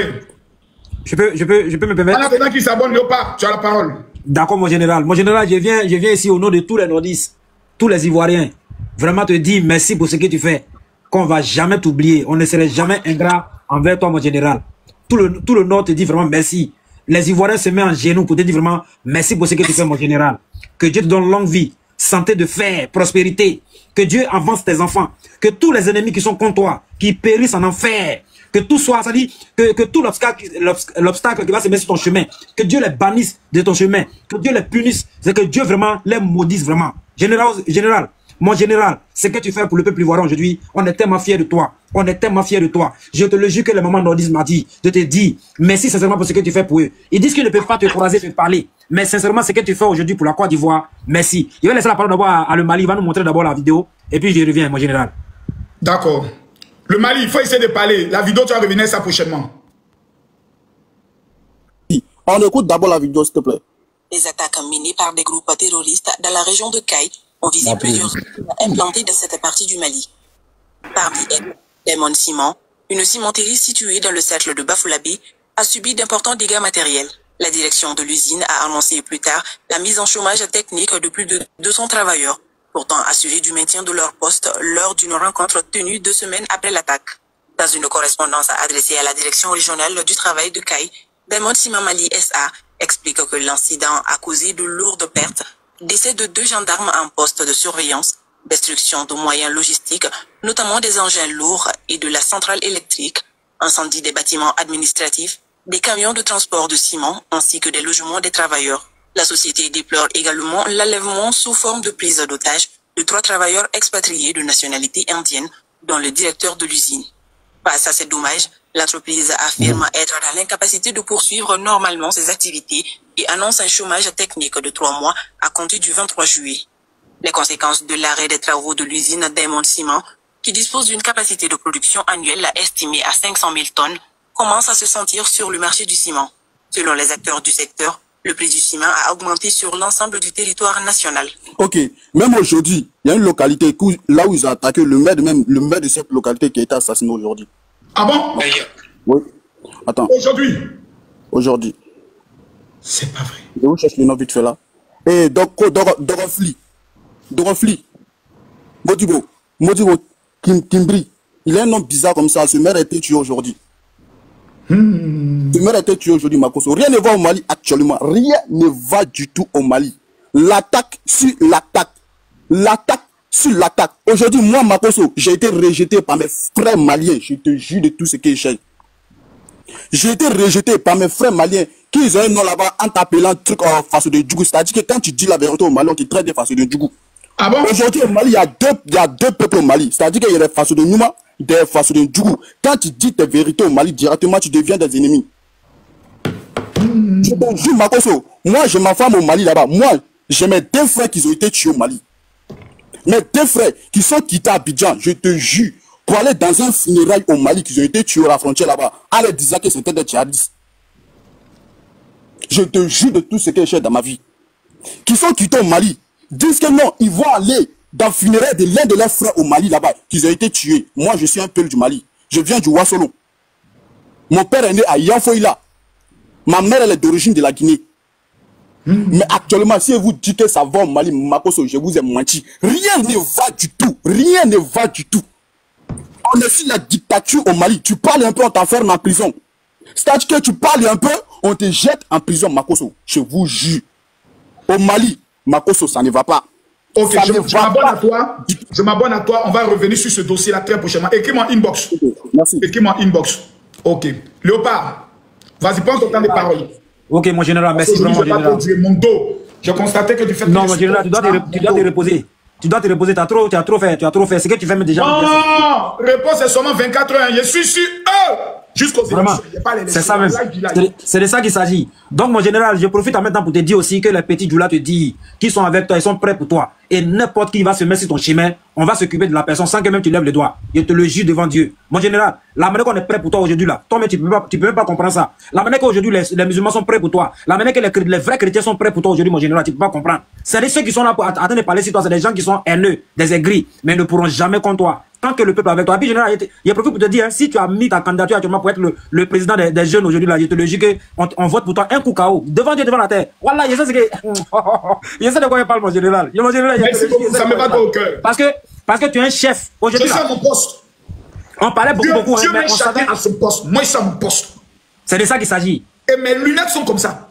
Je peux me permettre. Maintenant qu'il s'abonne, Léopard, tu as la parole. D'accord, mon général. Mon général, je viens ici au nom de tous les nordistes, tous les Ivoiriens. Vraiment te dire merci pour ce que tu fais. Qu'on va jamais t'oublier. On ne serait jamais ingrat envers toi, mon général. Tout le Nord te dit vraiment merci. Les Ivoiriens se mettent en genoux pour te dire vraiment merci pour ce que tu fais, mon général. Que Dieu te donne longue vie, santé de fer, prospérité. Que Dieu avance tes enfants. Que tous les ennemis qui sont contre toi, qui périssent en enfer, que tout soit, c'est-à-dire que tout l'obstacle qui va se mettre sur ton chemin, que Dieu les bannisse de ton chemin, que Dieu les punisse, c'est que Dieu vraiment les maudisse vraiment. Général, mon général, ce que tu fais pour le peuple ivoirien aujourd'hui, on est tellement fiers de toi. On est tellement fiers de toi. Je te le jure que le maman nordiste m'a dit, de te dire, merci sincèrement pour ce que tu fais pour eux. Ils disent qu'ils ne peuvent pas te croiser, te parler. Mais sincèrement, ce que tu fais aujourd'hui pour la Côte d'Ivoire, merci. Je vais laisser la parole d'abord à le Mali, il va nous montrer d'abord la vidéo, et puis je reviens, mon général. D'accord. Le Mali, il faut essayer de parler. La vidéo, tu vas revenir ça prochainement. On écoute d'abord la vidéo, s'il te plaît. Les attaques menées par des groupes terroristes dans la région de Kay ont visé plusieurs implantés dans cette partie du Mali. Parmi elles, Diamond Ciment, une cimenterie située dans le cercle de Bafouladji, a subi d'importants dégâts matériels. La direction de l'usine a annoncé plus tard la mise en chômage technique de plus de 200 travailleurs, pourtant assurés du maintien de leur poste lors d'une rencontre tenue 2 semaines après l'attaque. Dans une correspondance adressée à la direction régionale du travail de Caille, Diamond Ciment Mali SA explique que l'incident a causé de lourdes pertes, décès de 2 gendarmes en poste de surveillance, destruction de moyens logistiques, notamment des engins lourds et de la centrale électrique, incendie des bâtiments administratifs, des camions de transport de ciment ainsi que des logements des travailleurs. La société déplore également l'enlèvement sous forme de prise d'otage de 3 travailleurs expatriés de nationalité indienne, dont le directeur de l'usine. Face à ces dommages, l'entreprise affirme être dans l'incapacité de poursuivre normalement ses activités et annonce un chômage technique de 3 mois à compter du 23 juillet. Les conséquences de l'arrêt des travaux de l'usine Diamond Ciment, qui dispose d'une capacité de production annuelle estimée à 500 000 tonnes, commencent à se sentir sur le marché du ciment. Selon les acteurs du secteur, le prix du ciment a augmenté sur l'ensemble du territoire national. Ok, même aujourd'hui, il y a une localité là où ils ont attaqué le maire de cette localité qui a été assassiné aujourd'hui. Ah bon? Oui. Attends. Aujourd'hui. C'est pas vrai. Je vous cherche le nom vite fait là. Et Dorofli. Modibo Kimbri. Il a un nom bizarre comme ça. Ce maire a été tué aujourd'hui. Ce maire a été tué aujourd'hui, Makosso. Rien ne va au Mali actuellement. Rien ne va du tout au Mali. L'attaque sur l'attaque. L'attaque sur l'attaque. Aujourd'hui, moi, Makosso, j'ai été rejeté par mes frères maliens. Je te jure de tout ce qui est cher. J'ai été rejeté par mes frères maliens qui ont un nom là-bas en t'appelant truc en face de Djougou. C'est-à-dire que quand tu dis la vérité au Mali, on te traite de face de Djougou. Ah bon? Aujourd'hui au Mali, il y a deux peuples au Mali. C'est-à-dire qu'il y a des faces de Nouma, des faces de Djougou. Quand tu dis tes vérités au Mali, directement tu deviens des ennemis. Je te jure, Makosso, moi j'ai ma femme au Mali là-bas. Moi, j'ai mes 2 frères qui ont été tués au Mali. Mes 2 frères qui sont quittés à Abidjan, je te jure, pour aller dans un funérail au Mali, qui ont été tués à la frontière là-bas, en leur disant que c'était des djihadistes. Je te jure de tout ce que j'ai dans ma vie. Qui sont quittés au Mali, disent que non, ils vont aller dans le funérail de l'un de leurs frères au Mali là-bas, qu'ils ont été tués. Moi, je suis un peu du Mali. Je viens du Ouassolo. Mon père est né à Yanfoïla. Ma mère, elle est d'origine de la Guinée. Mais actuellement, si vous dites que ça va au Mali, Makosso, je vous ai menti. Rien ne va du tout. Rien ne va du tout. On est sur la dictature au Mali. Tu parles un peu, on t'enferme en prison. C'est-à-dire que tu parles un peu, on te jette en prison, Makosso. Je vous jure. Au Mali, Makosso, ça ne va pas. Ok, je m'abonne à toi. On va revenir sur ce dossier-là très prochainement. Écris-moi inbox. Merci. Écris-moi inbox. Ok. Léopard, vas-y, prends ton temps de parole. Ok, mon général, merci vraiment, mon général. Mon dos. J'ai constaté que tu fais... Non, mon général, tu dois te reposer. Tu dois te reposer, tu as trop fait. Ce que tu fais mais déjà... Non, réponse est seulement 24 heures. Je suis sur eux. Jusqu'aux élections. C'est ça même. C'est de ça qu'il s'agit. Donc, mon général, je profite en maintenant pour te dire aussi que les petits Djoula te disent qu'ils sont avec toi, ils sont prêts pour toi. Et n'importe qui va se mettre sur ton chemin, on va s'occuper de la personne sans que même tu lèves les doigts. Je te le jure devant Dieu. Mon général, la manière qu'on est prêt pour toi aujourd'hui là, toi-même tu peux même pas comprendre ça. La manière qu'aujourd'hui les musulmans sont prêts pour toi, la manière que les vrais chrétiens sont prêts pour toi aujourd'hui, mon général, tu peux pas comprendre. C'est ceux qui sont là pour attendre de parler sur toi, c'est des gens qui sont haineux, des aigris, mais ne pourront jamais contre toi. Tant que le peuple est avec toi. Et puis, général, il profite pour te dire, hein, si tu as mis ta candidature actuellement pour être le président des jeunes aujourd'hui, là, je te le jure qu'on vote pour toi un coup KO. Devant Dieu, devant la terre. Voilà, je sais ce que. Je sais de quoi il parle, mon général. Mon général, ça me va au cœur. Parce que tu es un chef. Aujourd'hui, je sais mon poste. On parlait beaucoup. Dieu met chacun à son poste. Moi, je sais mon poste. C'est de ça qu'il s'agit. Et mes lunettes sont comme ça.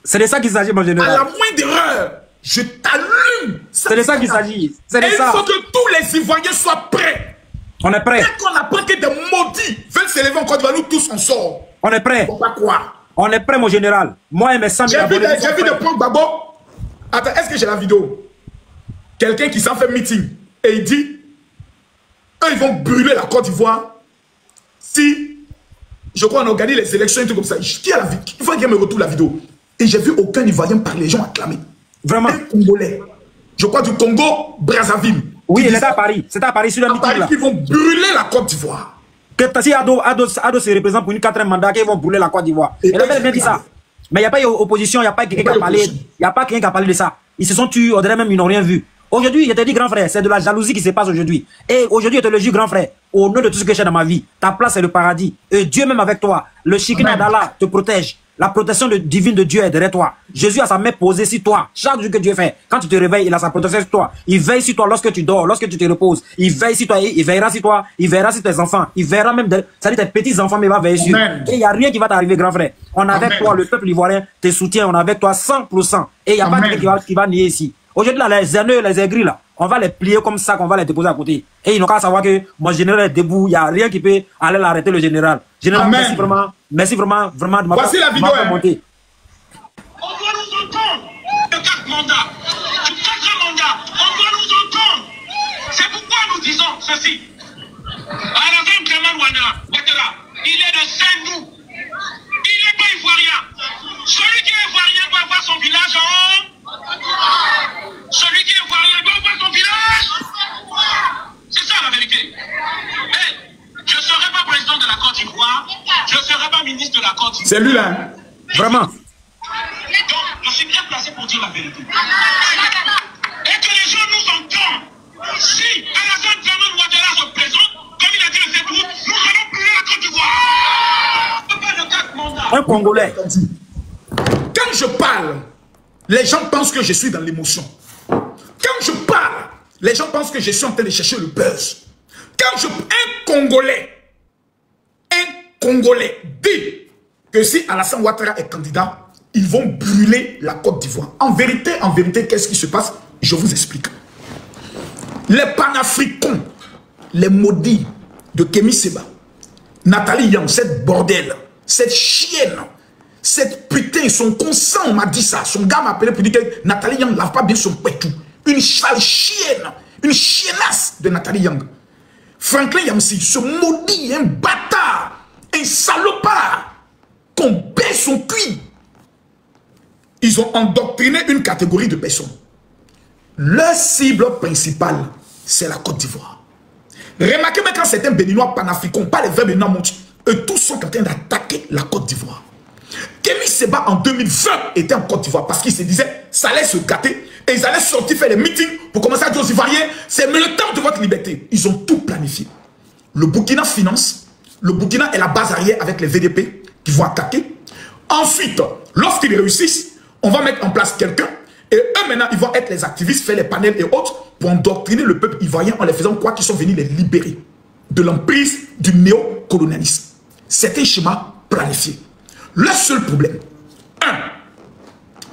C'est de ça qu'il s'agit, mon général. À la moindre erreur, je t'allume. C'est de ça qu'il s'agit. Et il faut que tous les Ivoiriens soient prêts. On est prêts. Dès qu'on apprend que des maudits veulent s'élever en Côte d'Ivoire, nous tous on sort. On est prêts. Faut pas croire. On est prêts, mon général. Moi et mes 100 000 abonnés. J'ai vu de prendre Babo. Attends, est-ce que j'ai la vidéo? Quelqu'un qui s'en fait meeting et il dit eux, ils vont brûler la Côte d'Ivoire si, je crois, on organise les élections et tout comme ça. Qui a la vidéo? Il faut qu'il me retourne la vidéo. Et j'ai vu aucun Ivoirien parler, les gens acclamer. Vraiment? Un Congolais. Je crois du Congo, Brazzaville. Oui, il était à Paris. C'était à Paris sur le meeting là. Ils vont brûler la Côte d'Ivoire. Que si Ado se représente pour une 4e mandat, qu'ils vont brûler la Côte d'Ivoire. Il avait bien dit ça. Mais il n'y a pas eu opposition, il n'y a pas quelqu'un qui a parlé. Il n'y a pas quelqu'un qui a parlé de ça. Ils se sont tués, au-delà même, ils n'ont rien vu. Aujourd'hui, je te dis, grand frère, c'est de la jalousie qui se passe aujourd'hui. Et aujourd'hui, je te le dis, grand frère, au nom de tout ce que j'ai dans ma vie, ta place est le paradis. Et Dieu même avec toi, le Shekinah d'Allah te protège. La protection divine de Dieu est derrière toi. Jésus a sa main posée sur toi. Chaque jour que Dieu fait, quand tu te réveilles, il a sa protection sur toi. Il veille sur toi lorsque tu dors, lorsque tu te reposes. Il veille sur toi, il veillera sur toi, il veillera sur tes enfants. Il verra même, c'est-à-dire tes petits-enfants, mais il va veiller sur. Et il n'y a rien qui va t'arriver, grand frère. On est avec toi, le peuple ivoirien te soutient, on est avec toi 100%. Et il n'y a pas quelqu'un qui va nier ici. Aujourd'hui, là, les haineux, les aigris, là, on va les plier comme ça, qu'on va les déposer à côté. Et ils n'ont qu'à savoir que mon général est debout, il n'y a rien qui peut aller l'arrêter, le général. Général, merci vraiment de m'avoir Voici la vidéo. Monté. On doit nous entendre. Le 4 mandats, du 4e mandat, on doit nous entendre. C'est pourquoi nous disons ceci. Alassane Dramane Ouattara, il est de Saint-Nous. Il n'est pas ivoirien. Celui qui est ivoirien doit avoir son village en haut. Celui qui est ivoirien doit avoir son village. C'est ça la vérité. Hey, je ne serai pas président de la Côte d'Ivoire. Je ne serai pas ministre de la Côte d'Ivoire. C'est lui là. Vraiment. Donc, je suis bien placé pour dire la vérité. Et que les gens nous entendent. Si Alassane Dramane Ouattara se présente, comme il a dit le 7 août, nous allons brûler la Côte d'Ivoire. Un Congolais. Quand je parle, les gens pensent que je suis dans l'émotion. Quand je parle, les gens pensent que je suis en train de chercher le buzz. Quand un Congolais dit que si Alassane Ouattara est candidat, ils vont brûler la Côte d'Ivoire. En vérité, qu'est-ce qui se passe? Je vous explique. Les panafricains, les maudits de Kémy Séba, Nathalie Yang, cette bordel, cette chienne, cette putain, son consent, on m'a dit ça. Son gars m'a appelé pour dire que Nathalie Yang ne lave pas bien son pétou. Une sale chienne, une chiennasse de Nathalie Yang. Franklin Yamsi, ce maudit, un bâtard, un salopard, qu'on baisse son cul. Ils ont endoctriné une catégorie de personnes. Leur cible principale, c'est la Côte d'Ivoire. Remarquez bien quand certains Béninois panafricains, pas les vrais Béninois montent, eux tous sont en train d'attaquer la Côte d'Ivoire. Kémy Séba en 2020 était en Côte d'Ivoire parce qu'il se disait ça allait se gâter et ils allaient sortir faire des meetings pour commencer à dire aux Ivoiriens c'est le temps de votre liberté. Ils ont tout planifié. Le Burkina finance, le Burkina est la base arrière avec les VDP qui vont attaquer. Ensuite, lorsqu'ils réussissent, on va mettre en place quelqu'un et eux maintenant ils vont être les activistes, faire les panels et autres pour endoctriner le peuple ivoirien en les faisant croire qu'ils sont venus les libérer de l'emprise du néocolonialisme. C'est un schéma planifié. Le seul problème,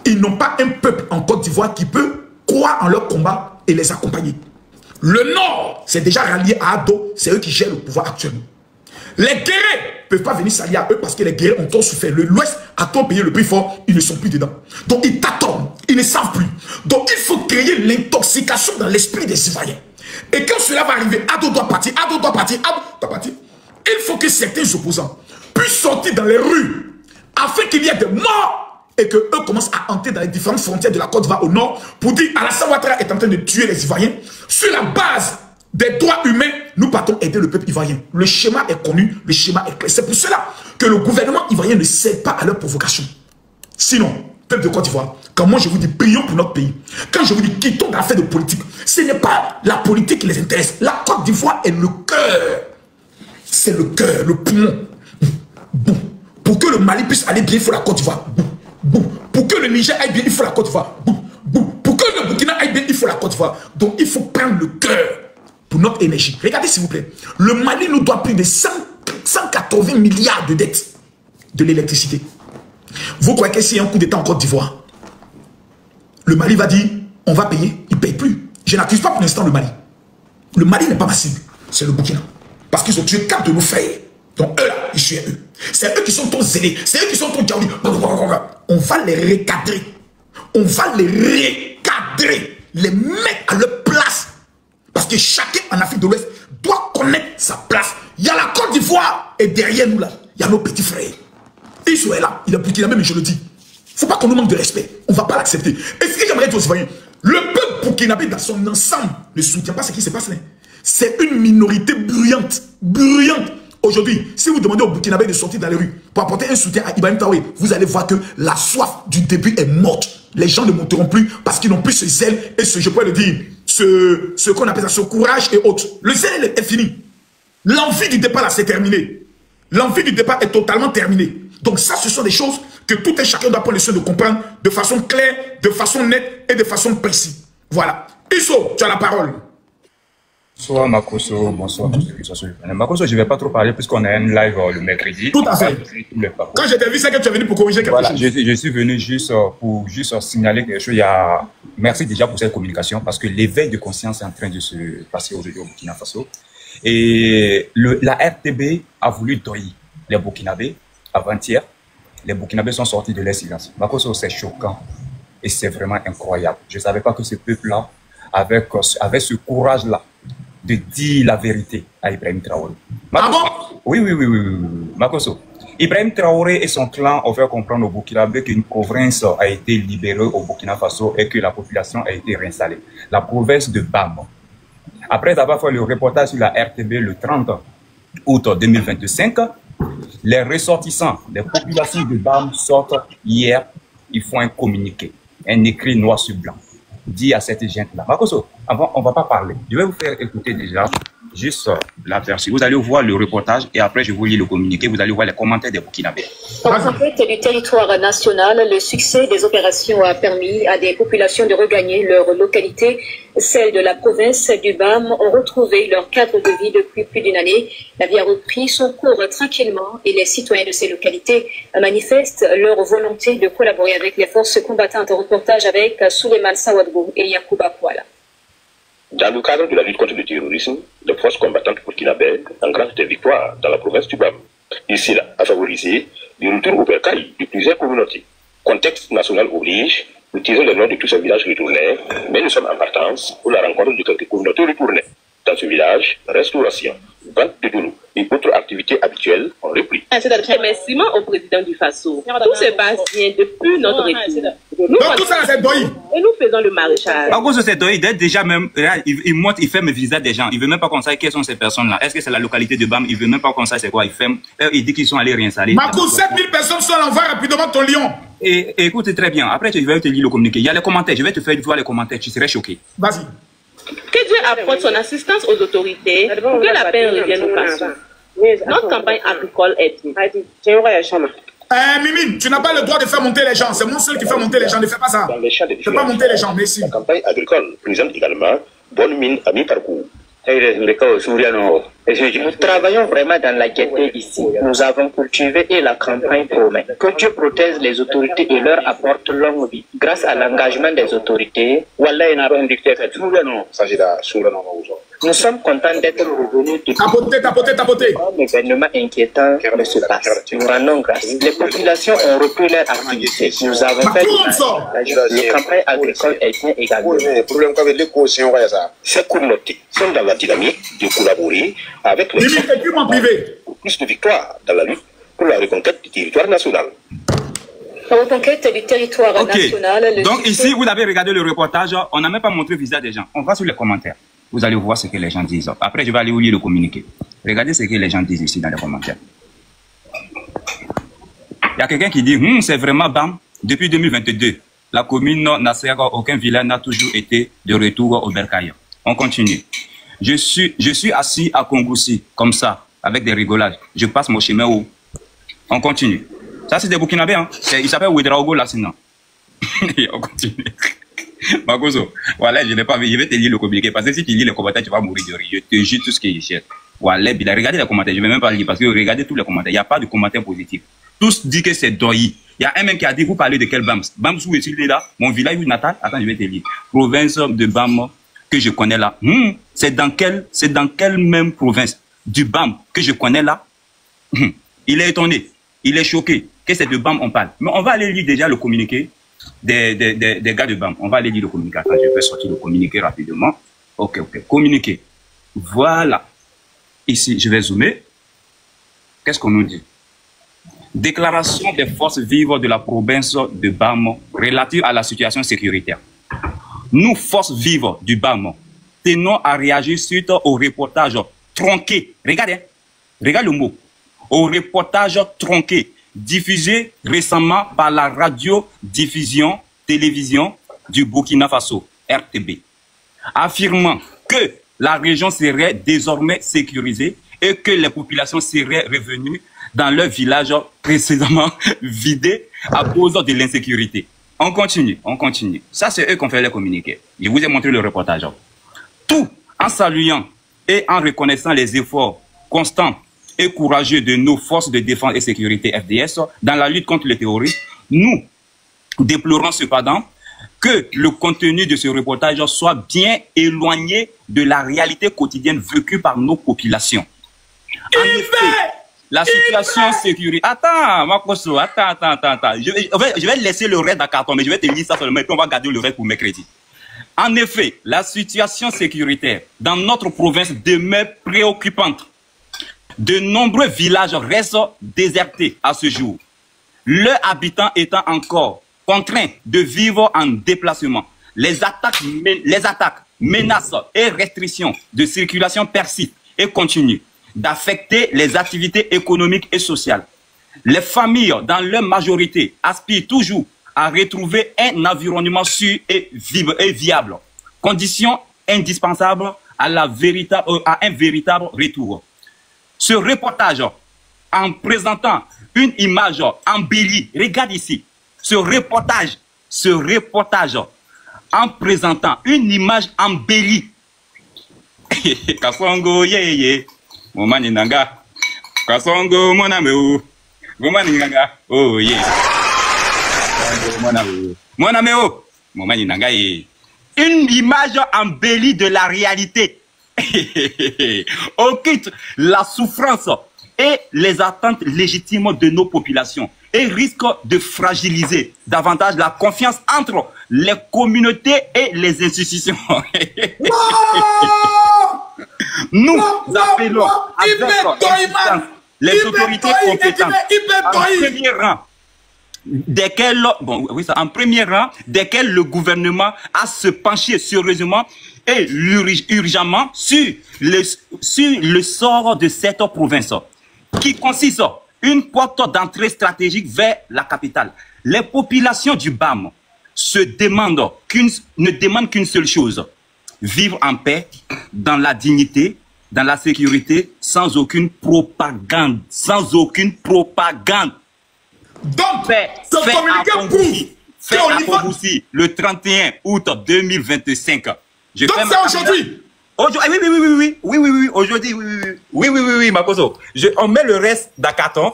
ils n'ont pas un peuple en Côte d'Ivoire qui peut croire en leur combat et les accompagner. Le Nord, c'est déjà rallié à Ado, c'est eux qui gèrent le pouvoir actuellement. Les guerriers ne peuvent pas venir s'allier à eux parce que les guerriers ont trop souffert. L'Ouest a trop payé le prix fort, ils ne sont plus dedans. Donc ils t'attendent, ils ne savent plus. Donc il faut créer l'intoxication dans l'esprit des Ivoiriens. Et quand cela va arriver, Ado doit partir, Ado doit partir, Ado doit partir. Il faut que certains opposants puissent sortir dans les rues afin qu'il y ait des morts et qu'eux commencent à entrer dans les différentes frontières de la Côte d'Ivoire au nord pour dire Alassane Ouattara est en train de tuer les Ivoiriens. Sur la base des droits humains, nous partons aider le peuple ivoirien. Le schéma est connu, le schéma est clair. C'est pour cela que le gouvernement ivoirien ne cède pas à leur provocation. Sinon, peuple de Côte d'Ivoire, quand moi je vous dis prions pour notre pays, quand je vous dis quittons dans l'affaire de politique, ce n'est pas la politique qui les intéresse. La Côte d'Ivoire est le cœur. C'est le cœur, le poumon. Pour que le Mali puisse aller bien, il faut la Côte d'Ivoire. Pour que le Niger aille bien, il faut la Côte d'Ivoire. Pour que le Burkina aille bien, il faut la Côte d'Ivoire. Donc il faut prendre le cœur pour notre énergie. Regardez s'il vous plaît. Le Mali nous doit plus de 180 milliards de dettes de l'électricité. Vous croyez que s'il y a un coup d'État en Côte d'Ivoire, le Mali va dire on va payer, il ne paye plus. Je n'accuse pas pour l'instant le Mali. Le Mali n'est pas ma cible, c'est le Burkina. Parce qu'ils ont tué 4 de nos frères. Donc eux là, ils tuent eux. C'est eux qui sont trop zélés. C'est eux qui sont trop diabolis. On va les recadrer. On va les recadrer. Les mettre à leur place. Parce que chacun en Afrique de l'Ouest doit connaître sa place. Il y a la Côte d'Ivoire et derrière nous là, il y a nos petits frères. Ils sont là. Il est burkinabé, mais je le dis. Il ne faut pas qu'on nous manque de respect. On ne va pas l'accepter. Et ce que j'aimerais dire aux Ivoiriens, le peuple burkinabé dans son ensemble ne soutient pas ce qui se passe là. C'est une minorité bruyante. Bruyante. Aujourd'hui, si vous demandez aux Burkinabés de sortir dans les rues pour apporter un soutien à Ibrahim Traoré, vous allez voir que la soif du début est morte. Les gens ne monteront plus parce qu'ils n'ont plus ce zèle et ce, je pourrais le dire, ce qu'on appelle ça, ce courage et autres. Le zèle est fini. L'envie du départ là, c'est terminé. L'envie du départ est totalement terminée. Donc ça, ce sont des choses que tout un chacun doit prendre le soin de comprendre de façon claire, de façon nette et de façon précise. Voilà. Isso, tu as la parole. Bonsoir Makoso, bonsoir tous ceux qui sont sur le panel. Makoso, je ne vais pas trop parler puisqu'on a un live le mercredi. Tout à fait. Quand j'ai vu, c'est que tu es venu pour corriger quelque chose. Je suis venu juste pour signaler quelque chose. Merci déjà pour cette communication parce que l'éveil de conscience est en train de se passer aujourd'hui au Burkina Faso. Et la RTB a voulu doyer les Burkinabés avant-hier. Les Burkinabés sont sortis de leur silence. Makoso, c'est choquant et c'est vraiment incroyable. Je ne savais pas que ce peuple-là, avec ce courage-là, de dire la vérité à Ibrahim Traoré. Oui. Makoso. Ibrahim Traoré et son clan ont fait comprendre au Burkinabé qu'une province a été libérée au Burkina Faso et que la population a été réinstallée. La province de Bam. Après avoir fait le reportage sur la RTB le 30 août 2025, les ressortissants, les populations de Bam sortent hier, ils font un communiqué, un écrit noir sur blanc. Dit à cette gente-là. Makoso, avant, on ne va pas parler. Je vais vous faire écouter déjà juste l'aperçu. Vous allez voir le reportage et après je vous lis le communiqué. Vous allez voir les commentaires des Burkinabés. En conquête du territoire national, le succès des opérations a permis à des populations de regagner leur localité. Celles de la province du BAM ont retrouvé leur cadre de vie depuis plus d'une année. La vie a repris son cours tranquillement et les citoyens de ces localités manifestent leur volonté de collaborer avec les forces combattantes. En reportage avec Souleymane Sawadgou et Yacouba Kouala. Dans le cadre de la lutte contre le terrorisme, les forces combattantes burkinabèses engagent des victoires dans la province du BAM. Ici, là, à favoriser le retour au bercail de plusieurs communautés. Contexte national oblige, nous tirons le nom de tous ces villages retournés, mais nous sommes en partance pour la rencontre de quelques communautés retournées. Dans ce village, restauration, vente de doulou et autres activités habituelles ont repris. Remerciements au président du Faso. Tout se passe bien depuis notre retour. Donc tout ça, c'est Doyi. Et nous faisons le maréchal. À cause de cette Doyi, déjà même, il monte, il fait mes visas des gens. Il veut même pas qu'on sache quelles sont ces personnes-là. Est-ce que c'est la localité de Bam? Il veut même pas qu'on sache c'est quoi. Il dit qu'ils sont allés réinstaller. Makou, 7000 personnes sont à l'envers rapidement ton lion. Et écoute très bien. Après, je vais te lire le communiqué. Il y a les commentaires. Je vais te faire voir les commentaires. Tu serais choqué. Vas-y. Que Dieu apporte son assistance aux autorités pour que la paix revienne au Faso. Notre campagne agricole est bien. Mimine, tu n'as pas le droit de faire monter les gens. C'est moi seul qui fait monter les gens. Ne fais pas ça. Dans les champs de ne fais pas monter les gens, merci. La campagne agricole présente également bonne mine à mi-parcours. Nous travaillons vraiment dans la gaieté ici. Nous avons cultivé et la campagne promet. Que Dieu protège les autorités et leur apporte longue vie. Grâce à l'engagement des autorités, nous sommes contents d'être revenus depuis un événement inquiétant ne se passe. Nous rendons grâce. Les populations ont repris leur activité. Nous avons fait la campagne agricole est bien également. Ces communautés sont dans la dynamique de collaborer avec les pour plus de victoires dans la lutte pour la reconquête du territoire national. La reconquête du territoire national. Donc ici, vous avez regardé le reportage, on n'a même pas montré le visage des gens. On va sur les commentaires. Vous allez voir ce que les gens disent. Après, je vais aller lire le communiqué. Regardez ce que les gens disent ici dans les commentaires. Il y a quelqu'un qui dit, c'est vraiment Bam. Depuis 2022, la commune n'a servi aucun village n'a toujours été de retour au bercail. On continue. Je suis assis à Kongoussi, comme ça, avec des rigolades. Je passe mon chemin où. On continue. Ça, c'est des Burkinabés. Hein. Il s'appelle Ouedraogo Lassina. On continue. Makoso, voilà, je n'ai pas vu. Je vais te lire le communiqué. Parce que si tu lis les commentaires, tu vas mourir de rire. Je te jure tout ce que je cherche. Voilà, regardez les commentaires. Je ne vais même pas lire parce que regardez tous les commentaires. Il n'y a pas de commentaires positifs. Tous disent que c'est Doyi. Il y a un même qui a dit, vous parlez de quel Bam? Bam, où est-il là? Mon village natal. Attends, je vais te lire. Province de Bam que je connais là. C'est dans quelle même province du BAM que je connais là? Il est étonné, il est choqué que c'est de BAM on parle. Mais on va aller lire déjà le communiqué des gars de BAM. On va aller lire le communiqué. Attends, je vais sortir le communiqué rapidement. Ok. Communiqué. Voilà. Ici, je vais zoomer. Qu'est-ce qu'on nous dit? Déclaration des forces vives de la province de BAM relative à la situation sécuritaire. Nous, forces vives du BAM, tenons à réagir suite au reportage tronqué. Regardez, regarde le mot. Au reportage tronqué, diffusé récemment par la radio-diffusion télévision du Burkina Faso, RTB. affirmant que la région serait désormais sécurisée et que les populations seraient revenues dans leur village précédemment vidé à cause de l'insécurité. On continue, on continue. Ça, c'est eux qui ont fait les communiqués. Je vous ai montré le reportage. Tout en saluant et en reconnaissant les efforts constants et courageux de nos forces de défense et sécurité FDS dans la lutte contre le terrorisme, nous déplorons cependant que le contenu de ce reportage soit bien éloigné de la réalité quotidienne vécue par nos populations. En effet, la situation sécuritaire... Attends, Makoso, attends. Je vais laisser le reste dans le carton, mais je vais te lire ça seulement, et puis on va garder le reste pour mercredi. En effet, la situation sécuritaire dans notre province demeure préoccupante. De nombreux villages restent désertés à ce jour, leurs habitants étant encore contraints de vivre en déplacement. Les attaques, menaces et restrictions de circulation persistent et continuent d'affecter les activités économiques et sociales. Les familles, dans leur majorité, aspirent toujours à retrouver un environnement sûr et viable, condition indispensable à un véritable retour. Ce reportage, en présentant une image embellie, regarde ici, ce reportage, en présentant une image embellie. Kasongo yeye, momani nanga, Kasongo monameo, momani nanga, oh ye, monameo, momani nanga ye. Une image embellie de la réalité. On quitte la souffrance et les attentes légitimes de nos populations et risque de fragiliser davantage la confiance entre les communautés et les institutions. Nous appelons les autorités compétentes en premier rang desquels le gouvernement a se pencher sérieusement et urgemment sur le sort de cette province, qui consiste en une porte d'entrée stratégique vers la capitale. Les populations du BAM ne demandent qu'une seule chose: vivre en paix, dans la dignité, dans la sécurité, sans aucune propagande. Sans aucune propagande. Donc, ce communiqué prouve fait à Kogoussi le 31 août 2025. Donc c'est aujourd'hui. Oui, aujourd'hui, oui, Makoso. On met le reste dans le carton.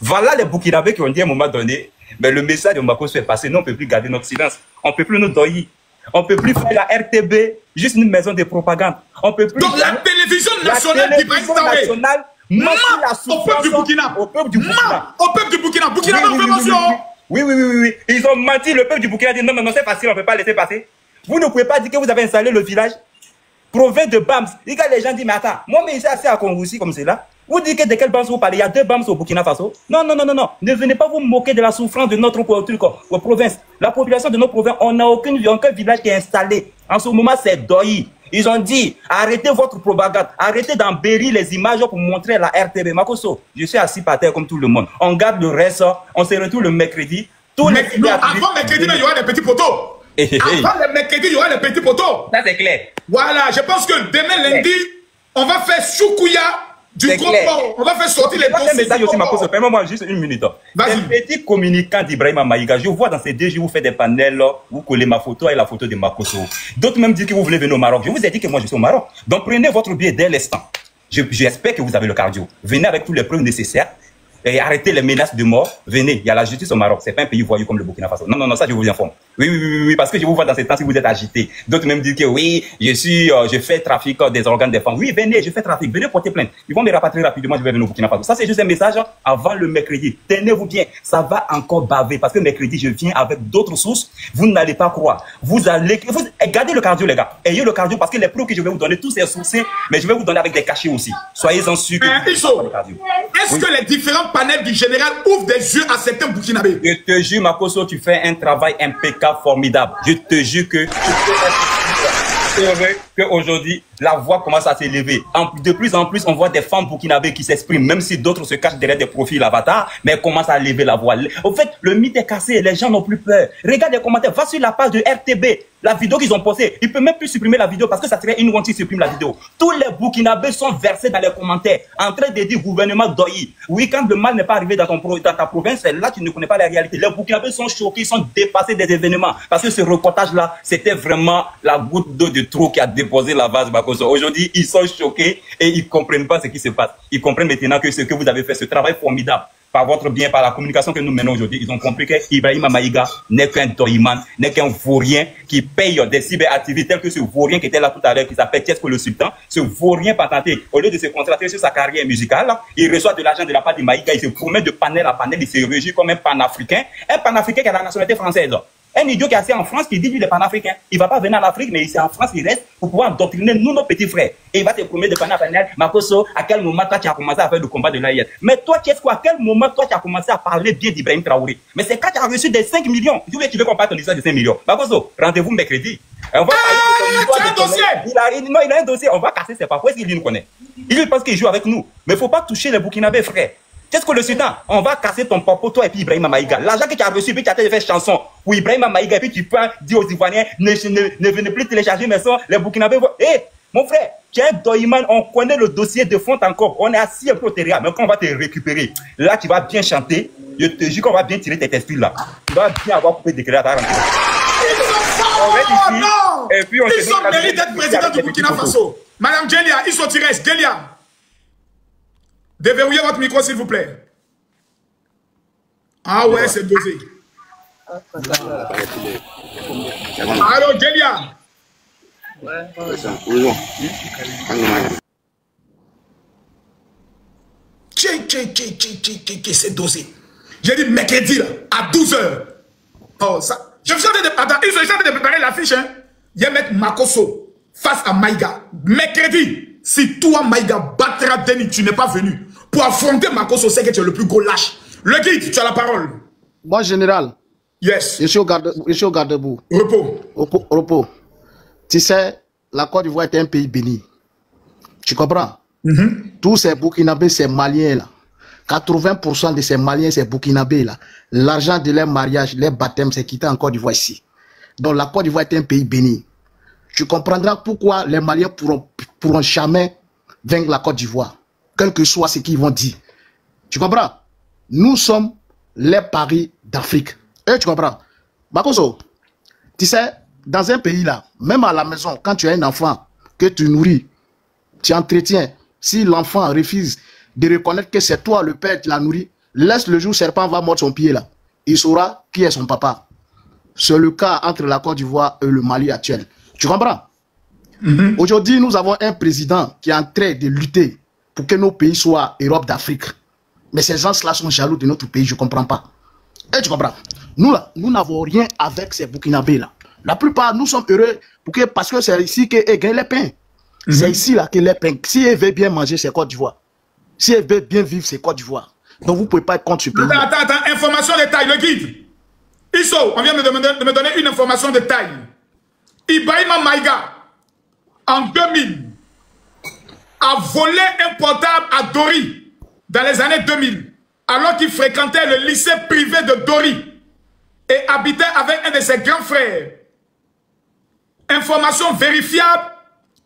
Voilà les Burkinabés qui ont dit à un moment donné, mais le message de Makoso est passé. Nous, on ne peut plus garder notre silence. On ne peut plus nous doyer. On ne peut plus faire la RTB, juste une maison de propagande. On peut plus. Donc la télévision nationale d'Ibrahim Traoré ment au peuple du Burkina. Au peuple du Burkina. Burkina, oui. Ils ont menti. Le peuple du Burkina dit non, c'est facile, on ne peut pas laisser passer. Vous ne pouvez pas dire que vous avez installé le village province de Bams. Les gens disent, mais attends, moi, mais ici, assez à Congoussi comme c'est là. Vous dites que de quel Bams vous parlez? Il y a 2 Bams au Burkina Faso. Non. Ne venez pas vous moquer de la souffrance de notre province. La population de notre province, on n'a aucun village qui est installé. En ce moment, c'est Doyi. Ils ont dit, arrêtez votre propagande, arrêtez d'embellir les images pour montrer la RTB. Makoso, je suis assis par terre comme tout le monde. On garde le reste, on se retrouve le mercredi. Avant mercredi, il y aura des petits poteaux. Avant le mercredi, il y aura les petits poteaux. Ça, c'est clair. Voilà, je pense que demain lundi, on va faire Choukouya du gros port. On va faire sortir les dossiers. Message aussi, Makoso. Permets-moi juste une minute. Les petits communicants d'Ibrahim Maïga, je vois dans ces 2 jours, vous faites des panels, vous collez ma photo et la photo de Makoso. D'autres même disent que vous voulez venir au Maroc. Je vous ai dit que moi, je suis au Maroc. Donc, prenez votre billet dès l'instant. J'espère que vous avez le cardio. Venez avec tous les preuves nécessaires. Et arrêtez les menaces de mort. Venez, il y a la justice au Maroc. C'est pas un pays voyou comme le Burkina Faso. Non, ça je vous informe. Oui, parce que je vous vois dans ces temps si vous êtes agité. D'autres même disent que oui, je fais trafic des organes des femmes. Oui, venez, je fais trafic. Venez porter plainte. Ils vont me rapatrier rapidement, je vais venir au Burkina Faso. Ça c'est juste un message avant le mercredi. Tenez-vous bien, ça va encore baver parce que mercredi je viens avec d'autres sources. Vous n'allez pas croire. Gardez le cardio les gars. Ayez le cardio parce que les preuves que je vais vous donner, tous ces sources, mais je vais vous donner avec des cachets aussi. Soyez-en sûrs que est-ce que les différents panels du général ouvrent des yeux à certains Burkinabés? Je te jure, Makoso, tu fais un travail impeccable, formidable. Je te jure que aujourd'hui, la voix commence à s'élever. De plus en plus, on voit des femmes burkinabées qui s'expriment, même si d'autres se cachent derrière des profils avatars, mais elles commencent à lever la voix. Au fait, le mythe est cassé, les gens n'ont plus peur. Regarde les commentaires, va sur la page de RTB, la vidéo qu'ils ont postée. Ils ne peuvent même plus supprimer la vidéo parce que ça serait une honte s'ils suppriment la vidéo. Tous les burkinabés sont versés dans les commentaires, en train de dire gouvernement Doyi. Oui, quand le mal n'est pas arrivé dans ta province, là tu ne connais pas la réalité. Les burkinabés sont choqués, ils sont dépassés des événements. Parce que ce reportage-là, c'était vraiment la goutte d'eau de trop qui a déposé la vase Makosso. Aujourd'hui, ils sont choqués et ils ne comprennent pas ce qui se passe. Ils comprennent maintenant que ce que vous avez fait, ce travail formidable, par votre bien, par la communication que nous menons aujourd'hui, ils ont compris qu'Ibrahima Maïga n'est qu'un doyman, n'est qu'un vaurien qui paye des cyberactivités tels que ce vaurien qui était là tout à l'heure, qui s'appelle Tiesco le Sultan. Ce vaurien patenté, au lieu de se concentrer sur sa carrière musicale, il reçoit de l'argent de la part de Maïga, il se promène de panel à panel, il se régit comme un panafricain qui a la nationalité française. Un idiot qui est assis en France qui dit lui il est panafricain. Il ne va pas venir en Afrique, mais ici en France, il reste pour pouvoir endoctriner nous, nos petits frères. Et il va te promettre de panel. Makosso, à quel moment toi tu as commencé à faire le combat de l'AIS? Mais toi, à quel moment toi tu as commencé à parler bien d'Ibrahim Traoré? Mais c'est quand tu as reçu des 5 millions. Tu veux qu'on parle ton histoire de 5 millions. Makosso, rendez-vous mercredi. On va parler de ton dossier. Non, il a un dossier. On va casser ses papiers. Où est-ce qu'il nous connaît? Il pense qu'il joue avec nous. Mais il ne faut pas toucher les Burkinabés, frère. Qu'est-ce que le Sultan? On va casser ton popo, toi et puis Ibrahima Maïga. L'argent que tu as reçu, puis tu as fait chanson pour Ibrahima Maïga, et puis tu peux dire aux Ivoiriens, ne venez plus télécharger mes sons, les Burkinabés. Hé, mon frère, tu es un doyman, on connaît le dossier de fond encore. On est assis un peu au terrain, mais quand on va te récupérer, là tu vas bien chanter. Je te jure qu'on va bien tirer tes esprits là. Tu vas bien avoir coupé des créas à ta rentrée. Et puis on ils ont mérité d'être président du Burkina Faso. Madame Djelia, ils sont tirés. Djelia. Déverrouillez votre micro, s'il vous plaît. Ah ouais, c'est dosé. Allô, Djelia. C'est dosé. J'ai dit mercredi, là, à 12h. Oh, ça. Je suis en train de... Attends, ils sont en train de préparer l'affiche, hein. Il y a mettre Makosso face à Maïga. Mercredi, si toi, Maïga, battra Denis, tu n'es pas venu. Pour affronter Makosso, c'est que tu es le plus gros lâche. Le guide, tu as la parole. Moi, général. Yes. Je suis au garde-boue. Repos. Repos. Tu sais, la Côte d'Ivoire est un pays béni. Tu comprends? Tous ces Burkinabés, ces Maliens là. 80% de ces Maliens, ces Burkinabés là. L'argent de leur mariage, leur baptême, c'est quitté en Côte d'Ivoire ici. Donc la Côte d'Ivoire est un pays béni. Tu comprendras pourquoi les Maliens pourront jamais vaincre la Côte d'Ivoire. Quel que soit ce qu'ils vont dire. Tu comprends? Nous sommes les paris d'Afrique. Et tu comprends? Makosso, tu sais, dans un pays là, même à la maison, quand tu as un enfant que tu nourris, tu entretiens, si l'enfant refuse de reconnaître que c'est toi le père qui l'a nourri, laisse le jour où le serpent va mordre son pied là. Il saura qui est son papa. C'est le cas entre la Côte d'Ivoire et le Mali actuel. Tu comprends? Aujourd'hui, nous avons un président qui est en train de lutter pour que nos pays soient Europe d'Afrique. Mais ces gens-là sont jaloux de notre pays, je ne comprends pas. Et tu comprends? Nous là, nous n'avons rien avec ces Burkinabés là. La plupart, nous sommes heureux parce que c'est ici qu'ils gagnent les pains. C'est ici là que les pains. Si ils veulent bien manger, c'est Côte d'Ivoire. Si ils veulent bien vivre, c'est Côte d'Ivoire. Donc vous ne pouvez pas être contre ce pays. Attends, information de taille, le guide. Isso, on vient de me donner une information de taille. Ibrahima Maïga, en 2000, a volé un portable à Dori dans les années 2000, alors qu'il fréquentait le lycée privé de Dori et habitait avec un de ses grands frères. Information vérifiable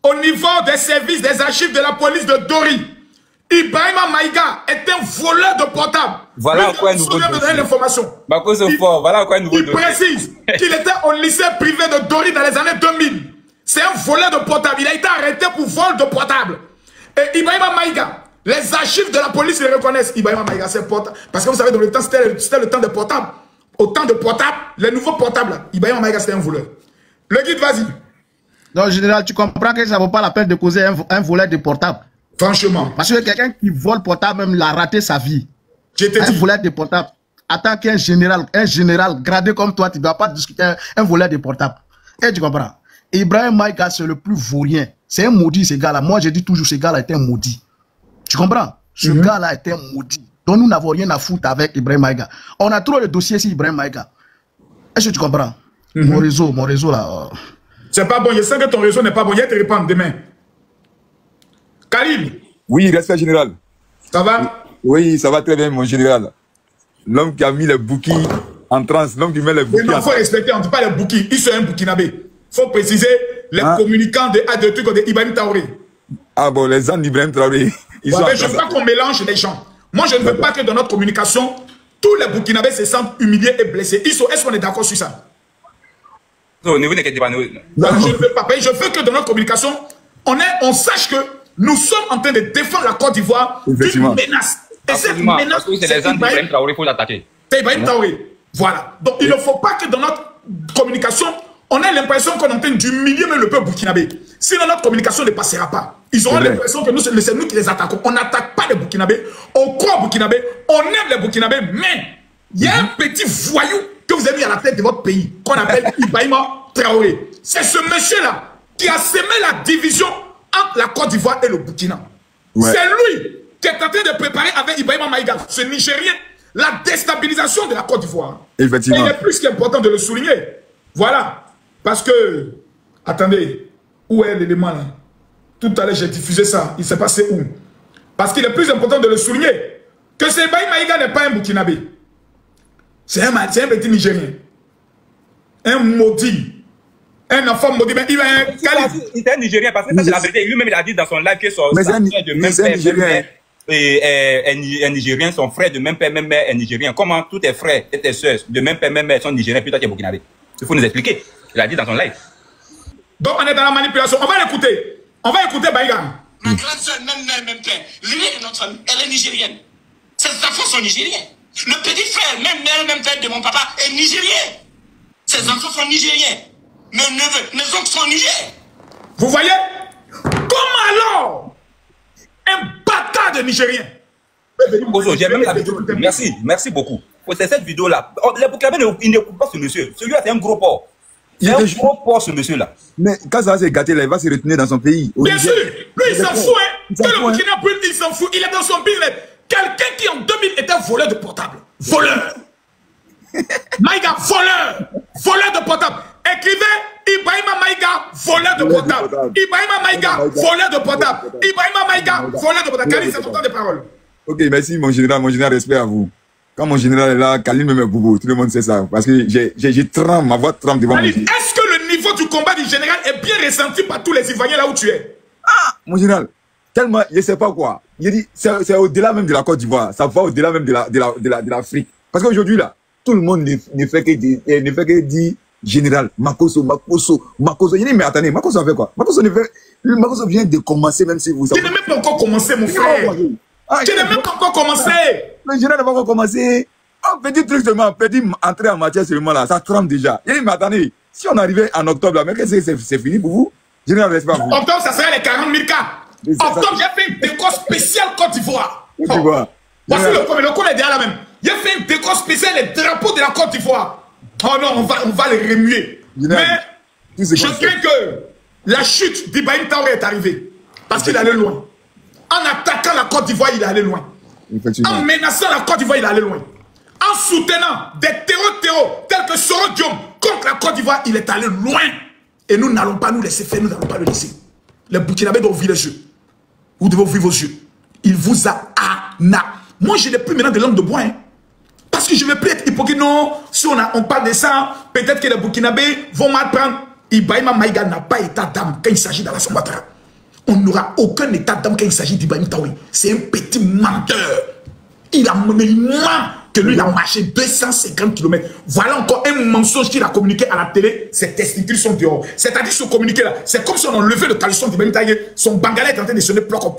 au niveau des services des archives de la police de Dori. Ibrahima Maïga est un voleur de portable. Voilà encore un nouveau dossier. L'information. Voilà encore un nouveau dossier. Il précise qu'il était au lycée privé de Dori dans les années 2000. C'est un voleur de portable. Il a été arrêté pour vol de portable. Et Ibrahima Maïga, les archives de la police le reconnaissent. Ibrahima Maïga, c'est portable. Parce que vous savez, dans le temps, c'était le temps des portables. Au temps de portable, les nouveaux portables, Ibrahima Maïga, c'était un voleur. Le guide, vas-y. Donc, général, tu comprends que ça ne vaut pas la peine de causer un voleur de portable. Franchement. Parce que quelqu'un qui vole portable, même, il a raté sa vie. Un voleur de portable. Attends qu'un général gradé comme toi, tu ne dois pas discuter un voleur de portable. Et tu comprends? Ibrahim Maïga, c'est le plus vaurien. C'est un maudit, ce gars-là. Moi, je dis toujours, ce gars-là est un maudit. Tu comprends? Ce gars-là est un maudit. Donc, nous n'avons rien à foutre avec Ibrahim Maïga. On a trop de dossiers sur Ibrahim Maïga. Est-ce que tu comprends? Mon réseau là. C'est pas bon. Je sais que ton réseau n'est pas bon. Il te répondre demain. Karim. Oui, respect général. Ça va? Oui, ça va très bien, mon général. L'homme qui a mis les bouquis en transe, l'homme qui met les bouquis. Il faut respecter, on ne dit pas les bouquis. Ils sont un Burkinabé. Il faut préciser les communicants de trucs de Ibrahim Traoré. Ah bon, les gens d'Ibrahim Traoré. Je ne veux pas qu'on mélange les gens. Moi, je ne veux pas que dans notre communication, tous les Burkinabés se sentent humiliés et blessés. Est-ce qu'on est d'accord sur ça? Non, ne vous inquiétez pas. Je ne veux pas. Je veux que dans notre communication, on sache que nous sommes en train de défendre la Côte d'Ivoire d'une menace. Et cette menace, c'est les gens d'Ibrahim Traoré, il faut l'attaquer. C'est Ibrahim Traoré. Voilà. Donc, il ne faut pas que dans notre communication, on ait l'impression qu'on est en train d'humilier même le peuple burkinabé. Sinon, notre communication ne passera pas. Ils auront l'impression que c'est nous qui les attaquons. On n'attaque pas les Burkinabés. On croit aux Burkinabés. On aime les Burkinabés. Mais il y a un petit voyou que vous avez mis à la tête de votre pays, qu'on appelle Ibrahim Traoré. C'est ce monsieur-là qui a semé la division entre la Côte d'Ivoire et le Burkina. Ouais. C'est lui qui est en train de préparer avec Ibrahim Maïga, ce Nigérien, la déstabilisation de la Côte d'Ivoire. Effectivement. Et il est plus qu'important de le souligner. Voilà. Parce que, attendez, où est l'élément là? Tout à l'heure, j'ai diffusé ça. Il s'est passé où? Parce qu'il est plus important de le souligner que ce Ibrahim Maïga n'est pas un Burkinabé. C'est un petit Nigérien. Un maudit. Un enfant maudit. Mais il est un Nigérien parce que ça, c'est la vérité. Lui-même, il a dit dans son live que son frère de même père est Nigérien, son frère de même père, même mère est Nigérien. Comment tous tes frères et tes soeurs de même père, même mère sont Nigériens, puis toi, tu es Burkinabé? Il faut nous expliquer. Il a dit dans son live. Donc, on est dans la manipulation. On va l'écouter. On va écouter Baïga. Ma grande soeur, même mère, même père, lui et notre famille, elle est nigérienne. Ses enfants sont nigériens. Le petit frère, même mère, même père de mon papa est nigérien. Ses enfants sont nigériens. Mes neveux, mes oncles sont nigériens. Vous voyez? Comment alors un bâtard de Nigérien? J'ai même la vidéo. Merci beaucoup. C'est cette vidéo-là. Les Burkinabés, ils n'écoutent pas ce monsieur. Celui-là, c'est un gros porc. C'est un gros porc, ce monsieur-là. Mais quand ça va se gâter, là, il va se retenir dans son pays. Bien sûr. Lui, il s'en fout. Que le Burkina brûle, il s'en fout. Il est dans son pays. Quelqu'un qui, en 2000, était voleur de portable. Voleur. Maïga, voleur. Voleur de portable. Écrivez Ibrahima Maïga, voleur de portable. Ibrahima Maïga, voleur de portable. Ibrahima Maïga, voleur de portable. Khalid, c'est ton temps de parole. Ok, merci, mon général, respect à vous. Quand mon général est là, Khalid me met boubou, tout le monde sait ça. Parce que j'ai tremble, ma voix tremble devant moi. Est-ce que le niveau du combat du général est bien ressenti par tous les Ivoiriens là où tu es? Ah, mon général, tellement, je ne sais pas quoi. Il dit, c'est au-delà même de la Côte d'Ivoire. Ça va au-delà même de l'Afrique. Parce qu'aujourd'hui, là, tout le monde ne fait que dire général, Makosso. Je dis, mais attendez, Makosso a fait quoi? Makosso vient de commencer, même si vous savez. Tu n'as même pas encore commencé, mon frère. Tu n'as même pas encore commencé. Le général n'a pas encore commencé. Un petit truc seulement, petit entrée en matière seulement là, ça trempe déjà. Je dis, mais attendez, si on arrivait en octobre là, mais qu'est-ce que c'est fini pour vous? Général, n'est-ce pas vous? Octobre, ça serait les 40 000 cas. Octobre, j'ai fait une déco spéciale Côte d'Ivoire. Côte d'Ivoire. Voici le com est derrière là même. J'ai fait une déco spéciale, les drapeaux de la Côte d'Ivoire. Oh non, on va les remuer. Mais je crains que la chute d'Ibrahim Traoré est arrivée. Parce qu'il allait loin. En attaquant la Côte d'Ivoire, il est allé loin. En menaçant la Côte d'Ivoire, il est allé loin. En soutenant des terreaux tels que Soro Diom contre la Côte d'Ivoire, il est allé loin. Et nous n'allons pas nous laisser faire, nous n'allons pas le laisser. Les Burkinabés doivent ouvrir les yeux. Vous devez ouvrir vos yeux. Il vous a Moi, je n'ai plus maintenant de langue de bois. Hein. Parce que je ne vais plus être hypocrite. Non, si on parle de ça, peut-être que les Burkinabés vont mal prendre. Ibrahima Maïga n'a pas état d'âme quand il s'agit d'Alassane Ouattara. On n'aura aucun état d'âme quand il s'agit d'Ibrahim Traoré. C'est un petit menteur. Il ment que lui, il a marché 250 km. Voilà encore un mensonge qu'il a communiqué à la télé. Ses testicules sont dehors. C'est-à-dire ce communiqué-là, c'est comme si on enlevait le caleçon d'Ibrahim Traoré. Son bangalais est en train de sonner ploco.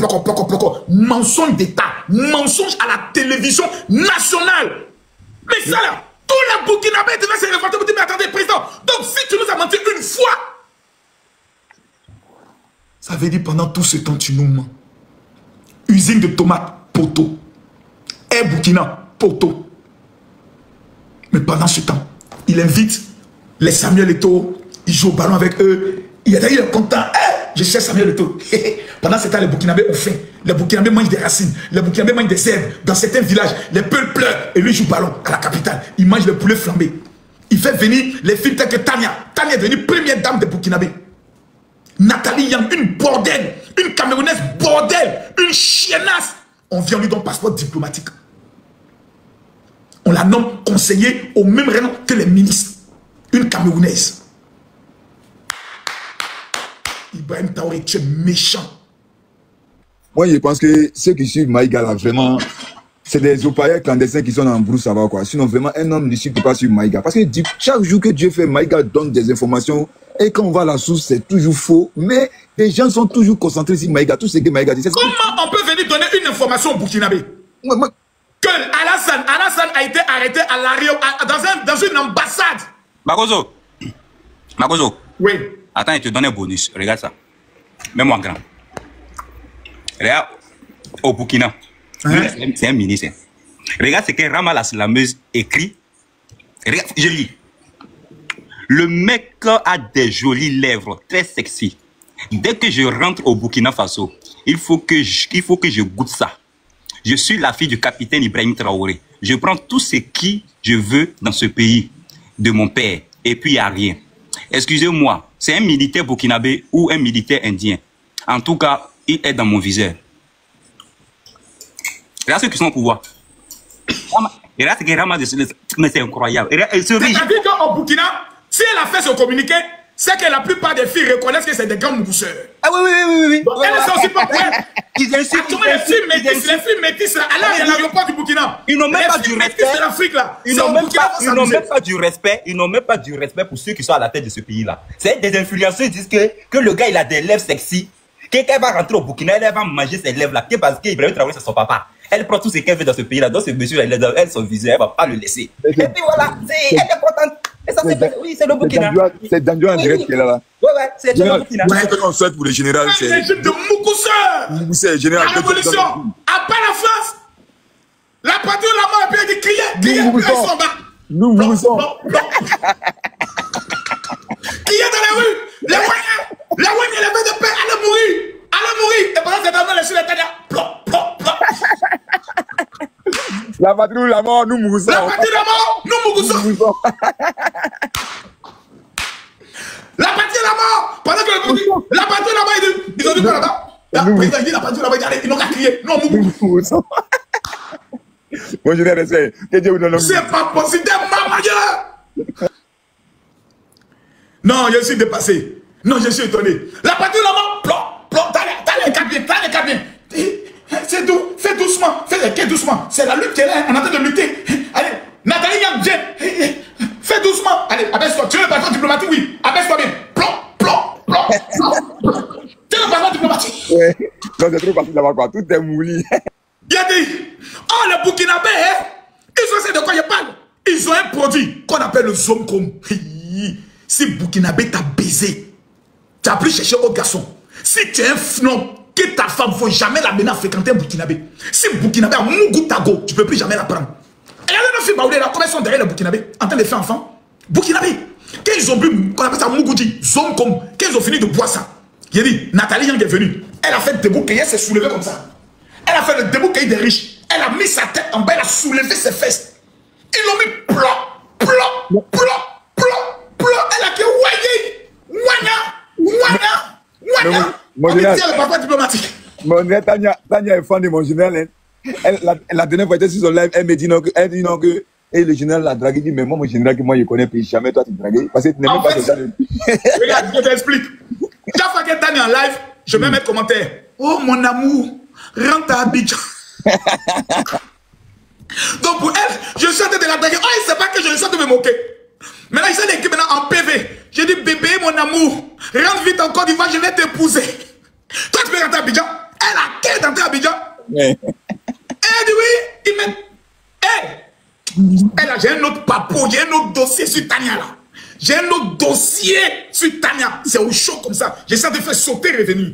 Mensonge d'État. Mensonge à la télévision nationale. Mais ça là, tous les Burkinabés devaient se révolter pour dire, mais attendez, président, donc si tu nous as menti une fois, ça veut dire pendant tout ce temps, tu nous mens. Usine de tomates, poteau. Air Burkina, poteau. Mais pendant ce temps, il invite les Samuel Eto'o, il joue au ballon avec eux. Il est content. Je cherche Samuel Eto'o. Pendant ce temps, les Burkinabés ont faim. Les Burkinabés mangent des racines. Les Burkinabés mangent des herbes. Dans certains villages, les peuples pleurent. Et lui joue au ballon à la capitale. Il mange le poulet flambé. Il fait venir les filles telles que Tania. Tania est devenue première dame des Burkinabés. Nathalie Yang, une bordel, une Camerounaise bordel, une chiennasse. On vient lui donner passeport diplomatique. On la nomme conseiller au même rang que les ministres. Une Camerounaise. Ibrahim Traoré, tu es méchant. Moi, je pense que ceux qui suivent Maïga, là, vraiment, c'est des opaillers clandestins qui sont en brousse, ça va quoi. Sinon, vraiment, un homme ne suit pas suivre Maïga. Parce que chaque jour que Dieu fait, Maïga donne des informations. Et quand on va à la source, c'est toujours faux. Mais les gens sont toujours concentrés sur Maïga. Tout ce que Maïga dit. Comment on peut venir donner une information au Burkinabé? Que Alassane a été arrêté à l'arrière, dans une ambassade. Magozo. Oui. Attends, je te donne un bonus. Regarde ça. Mets-moi grand. Regarde, au Burkina. C'est un ministre. Regarde ce que Rama la slameuse écrit. Regarde, je lis. Le mec a des jolies lèvres, très sexy. Dès que je rentre au Burkina Faso, il faut que je goûte ça. Je suis la fille du capitaine Ibrahim Traoré. Je prends tout ce que je veux dans ce pays de mon père. Et puis il n'y a rien. Excusez-moi, c'est un militaire burkinabé ou un militaire indien. En tout cas, il est dans mon viseur. Regarde ceux qui sont au pouvoir. Regarde ce que Rama de mais c'est incroyable. C'est-à-dire qu'au Burkina, si elle a fait ce communiqué, c'est que la plupart des filles reconnaissent que c'est des grands mousseurs. Ah oui. Donc, elles sont aussi pas prêtes. Ils insultent. Les filles métisses là, alors il y a l'aéroport du Burkina. Ils n'ont même pas du respect. de l'Afrique là. Ils n'ont même pas du respect. Ils n'ont même pas du respect pour ceux qui sont à la tête de ce pays là. C'est des influenceurs qui disent que le gars il a des lèvres sexy. Quelqu'un va rentrer au Burkina, elle va manger ses lèvres là. Parce qu'Ibrahim Traoré c'est son papa. Elle prend tout ce qu'elle veut dans ce pays là. Donc ce monsieur elle son viseur, elle va pas le laisser. Et puis voilà, elle est contente. Et ça, oui, c'est le Burkina. C'est Danjo en direct qui est là. Ouais, c'est le Burkina. Ce qu'on souhaite pour le général, c'est... Le régime de Moukoussa. Moukoussa, général. La révolution. À part la France. La patrie où la mort a bien dit crier. Nous Moukoussa. Crier dans les rues. Les Wagner, les veut de paix, allez mourir. Et pendant ce temps, les Sud-États, la patrie ou la mort, nous Moukoussa. La patrie ou la mort, nous Moukoussa. La patrie ou la mort. Pendant que la patrie ou la mort, ils ont dit quoi là-bas? La président dit la patrie ou la mort, ils n'ont qu'à crier. Non, Moukoussa. Moi, je vais rester. C'est pas possible, maman. Non, je suis dépassé. Non, je suis étonné. La patrie ou la mort, t'as les cabines. C'est tout, fais doucement, fais doucement. C'est la lutte qu'elle est en train de lutter. Allez, Nathalie Yang, viens. Fais doucement. Allez, abaisse-toi. Tu veux le passeport diplomatique? Oui. Abaisse-toi bien. Tu veux le passeport diplomatique? Ouais. Non, c'est trop facile là-bas, quoi. Tout est mouli. Il a dit, oh, les Burkinabés, ils ont, c'est de quoi ils parlent. Ils ont un produit qu'on appelle le Zomcom. Si Burkinabé t'a baisé, tu as plus cherché autre garçon. Si tu es un fnon, que ta femme ne faut jamais l'amener à fréquenter un Burkinabé. Si Burkinabé a Mougou Tago, tu ne peux plus jamais la prendre. Et il y a des filles là, comment ils sont derrière les Burkinabé en train de faire enfant. Burkinabé, quand ils ont bu, qu'on appelle ça Mougoudi, Zomcom, quand ils ont fini de boire ça, il a dit, Nathalie Yang est venue. Elle a fait debout, qu'elle s'est soulevée comme ça. Elle a fait le debout des riches. Elle a mis sa tête en bas, elle a soulevé ses fesses. Ils l'ont mis plop. Elle a dit, on dit le papa diplomatique. Mon Tania est fan de mon général. La dernière fois, elle était sur son live, elle me dit non, que et le général l'a dragué. Il dit, mais moi, mon général, que moi, je connais, puis jamais toi, tu dragues. Parce que tu n'es même pas déjà. Regarde, je t'explique. Chaque fois que Tania en live, je vais mettre commentaire. Oh, mon amour, rentre à Abidjan. Donc, pour elle, je suis en train de la draguer. Oh, il ne sait pas que je suis en train de me moquer. Maintenant, il s'est écrit maintenant en PV. J'ai dit, bébé, mon amour, rentre vite en Côte d'Ivoire, je vais t'épouser. Toi, tu peux rentrer à Abidjan. Elle a qu'elle d'entrer à Abidjan. Elle dit oui. Il met. J'ai un autre papo, j'ai un autre dossier sur Tania là. J'ai un autre dossier sur Tania. C'est au chaud comme ça. J'essaie de faire sauter revenir.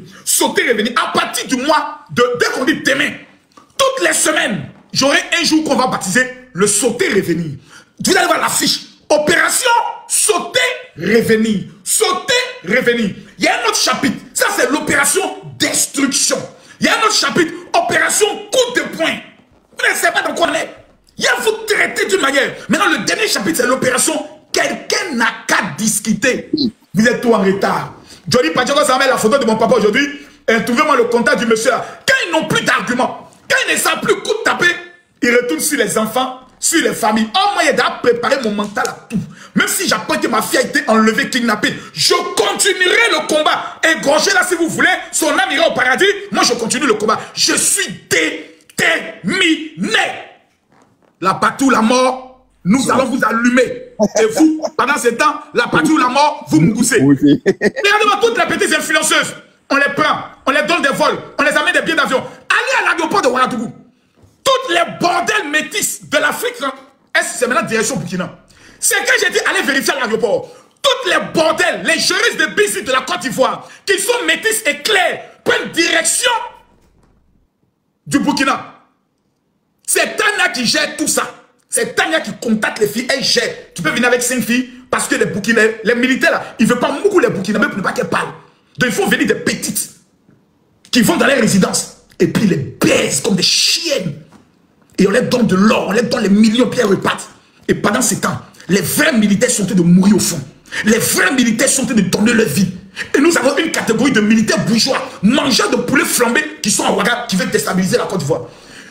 À partir du mois de. Dès qu'on dit demain, toutes les semaines, j'aurai un jour qu'on va baptiser le sauter revenir. Vous allez voir l'affiche. Opération sauter revenir. Il y a un autre chapitre. Ça, c'est l'opération destruction. Il y a un autre chapitre. Opération coup de poing. Vous ne savez pas dans quoi on est. Il y a vous traiter d'une manière. Maintenant, le dernier chapitre, c'est l'opération quelqu'un n'a qu'à discuter. Vous êtes tout en retard. Johnny Pacheco, ça met la photo de mon papa aujourd'hui. Et trouvez-moi le contact du monsieur là. Quand ils n'ont plus d'arguments, quand ils ne savent plus coup de taper, ils retournent sur les enfants, sur les familles. Oh, moi, il a déjà préparé mon mental à tout. Même si j'apprends que ma fille a été enlevée, kidnappée, je continuerai le combat. Égorgé là, si vous voulez, son âme ira au paradis. Moi, je continue le combat. Je suis déterminé. La patrie ou la mort, nous allons vous allumer. Et vous, pendant ce temps, la patrie ou la mort, vous me poussez. Regardez-moi toutes les petites influenceuses. On les prend, on les donne des vols, on les amène des billets d'avion. Allez à l'aéroport de Ouagadougou. Toutes les bordels métis de l'Afrique, hein, c'est maintenant direction Burkina. C'est que j'ai dit, allez vérifier à l'aéroport. Toutes les bordels, les juristes de Bizi de la Côte d'Ivoire, qui sont métis et clairs, prennent direction du Burkina. C'est Tania qui gère tout ça. C'est Tania qui contacte les filles, elle gère. Tu peux venir avec 5 filles, parce que les Burkinais, les militaires là, ils ne veulent pas beaucoup les Burkinabés pour ne pas qu'elles parlent. Donc il faut venir des petites qui vont dans les résidences et puis les baisent comme des chiennes. Et on les donne de l'or, on les donne les millions, puis elles repartent. Et pendant ce temps, les vrais militaires sont en train de mourir au fond. Les vrais militaires sont en train de donner leur vie. Et nous avons une catégorie de militaires bourgeois, mangeurs de poulet flambé, qui sont à Ouaga, qui veulent déstabiliser la Côte d'Ivoire.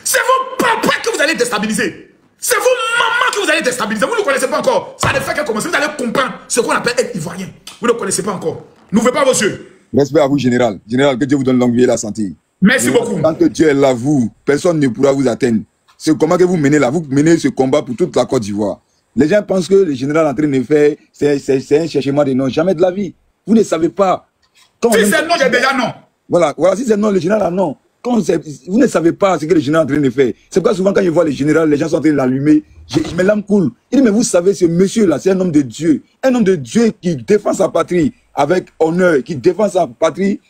C'est vos papas que vous allez déstabiliser. C'est vos mamans que vous allez déstabiliser. Vous ne connaissez pas encore. Ça ne fait qu'à commencer. Vous allez comprendre ce qu'on appelle être ivoirien. Vous ne connaissez pas encore. N'ouvrez pas vos yeux. Respect à vous, général. Général, que Dieu vous donne longue vie et la santé. Merci beaucoup. Tant que Dieu est là, vous, personne ne pourra vous atteindre. Ce combat que vous menez là, vous menez ce combat pour toute la Côte d'Ivoire. Les gens pensent que le général en train de faire, c'est un cherchement de nom. Jamais de la vie. Vous ne savez pas. Quand si c'est non, j'ai déjà non. Voilà, si c'est non, le général a non. Vous ne savez pas ce que le général est en train de faire. C'est pourquoi souvent quand je vois le général, les gens sont en train de l'allumer. Mes larmes coulent. Il dit, mais vous savez, ce monsieur-là, c'est un homme de Dieu. Un homme de Dieu qui défend sa patrie avec honneur, qui défend sa patrie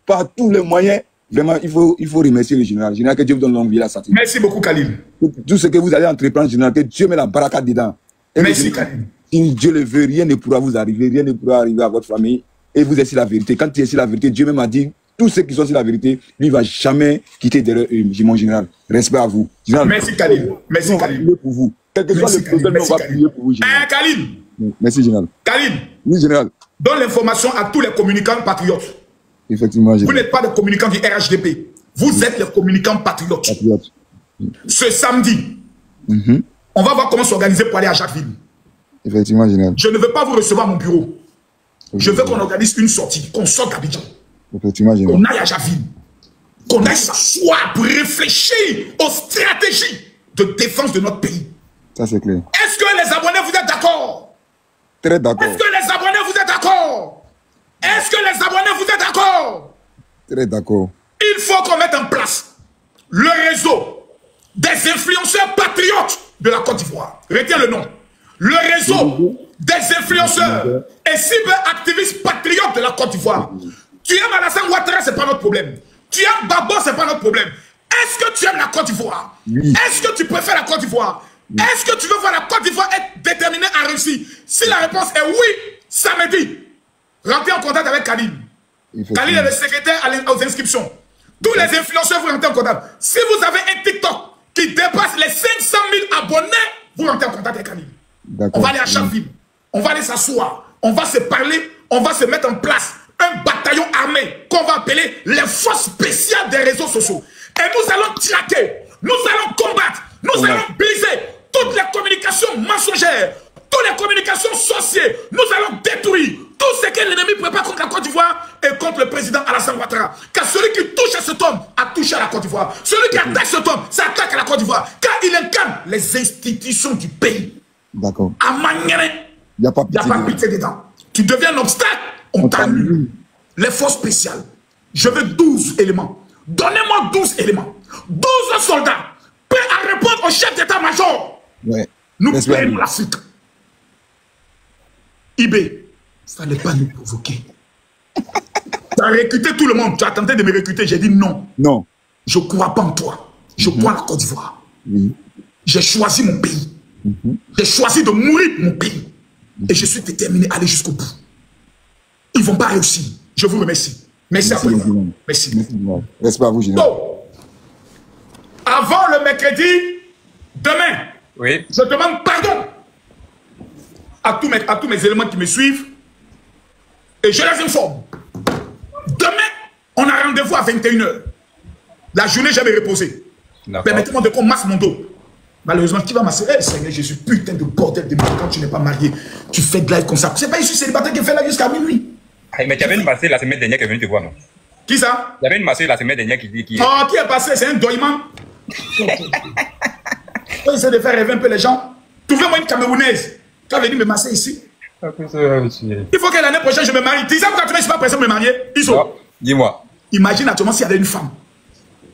par tous les moyens. Vraiment, il faut remercier le général. Général, que Dieu vous donne longue vie la santé. Merci beaucoup, Khalil. Tout ce que vous allez entreprendre, général, que Dieu met la baraka dedans. Et merci, Khalil. Si Dieu le veut, rien ne pourra vous arriver, rien ne pourra arriver à votre famille. Et vous êtes sur la vérité. Quand tu es sur la vérité, Dieu même a dit, tous ceux qui sont sur la vérité, lui ne va jamais quitter derrière eux. Mon général, respect à vous. Général, merci, Khalil. Merci, Khalil. On va prier pour vous. Quel que soit le problème, on va prier pour vous, général. Khalil. Merci, général. Khalil. Oui, général. Donne l'information à tous les communicants patriotes. Effectivement, général. Vous n'êtes pas des communicants du RHDP. Vous êtes les communicants patriotes. Ce samedi, on va voir comment s'organiser pour aller à Jacquesville. Effectivement, général. Je ne veux pas vous recevoir à mon bureau. Je veux qu'on organise une sortie, qu'on sorte d'Abidjan. Effectivement, général. Qu'on aille à Jacquesville. Qu'on aille s'asseoir pour réfléchir aux stratégies de défense de notre pays. Ça, c'est clair. Est-ce que les abonnés, vous êtes d'accord? Très d'accord. Est-ce que les abonnés, vous êtes d'accord? Est-ce que les abonnés, vous êtes d'accord? Très d'accord. Il faut qu'on mette en place le réseau des influenceurs patriotes de la Côte d'Ivoire. Retiens le nom. Le réseau des influenceurs et cyberactivistes patriotes de la Côte d'Ivoire. Tu aimes Alassane Ouattara, ce n'est pas notre problème. Tu aimes Babo, ce n'est pas notre problème. Est-ce que tu aimes la Côte d'Ivoire? Oui. Est-ce que tu préfères la Côte d'Ivoire? Oui. Est-ce que tu veux voir la Côte d'Ivoire être déterminée à réussir? Si la réponse est oui, samedi, rentrez en contact avec Khalil. Khalil est le secrétaire aux inscriptions. Tous les influenceurs, vous rentrez en contact. Si vous avez un TikTok qui dépasse les 500 000 abonnés, vous rentrez en contact avec Khalil. On va aller à chaque ville. On va aller s'asseoir. On va se parler. On va se mettre en place un bataillon armé qu'on va appeler les forces spéciales des réseaux sociaux. Et nous allons traquer. Nous allons combattre. Nous allons briser toutes les communications mensongères. Toutes les communications sorcières. Nous allons détruire tout ce que l'ennemi prépare contre la Côte d'Ivoire et contre le président Alassane Ouattara. Car celui qui touche à cet homme a touché à la Côte d'Ivoire. Celui qui attaque cet homme, ça attaque à la Côte d'Ivoire. Car il incarne les institutions du pays. D'accord. À Mangéré, il n'y a pas pitié dedans. Tu deviens un obstacle, on t'annule. Les forces spéciales. Je veux 12 éléments. Donnez-moi 12 éléments. 12 soldats prêts à répondre au chef d'état-major. Ouais. Nous prenons l'Afrique. IB, ça n'est pas nous provoquer. Tu as recruté tout le monde. Tu as tenté de me recruter. J'ai dit non. Non. Je ne crois pas en toi. Je crois à la Côte d'Ivoire. Oui. J'ai choisi mon pays. J'ai choisi de mourir pour mon pays. Et je suis déterminé à aller jusqu'au bout. Ils ne vont pas réussir. Je vous remercie. Merci à vous. Merci. Respect à vous, général. Avant le mercredi, demain, je demande pardon à tous mes éléments qui me suivent. Et je les informe rendez-vous à 21h. La journée, je vais me reposer. Permettez-moi de qu'on masse mon dos. Malheureusement, qui va masser? Eh, Seigneur Jésus, putain de bordel de merde. Quand tu n'es pas marié, tu fais de live comme ça. C'est pas ici célibataire qui fait là jusqu'à minuit. Mais tu avais une massée la semaine dernière qui est venue te voir, non? Qui ça? Il y avait une massée la semaine dernière qui dit qui. Oh, qui est passé? C'est un doïman. On essaie de faire rêver un peu les gens. Trouvez-moi une Camerounaise qui va venir me masser ici. Il faut que l'année prochaine je me marie. Tu sais pourquoi tu ne suis pas pressé de me marier? Dis-moi. Imagine actuellement s'il y avait une femme.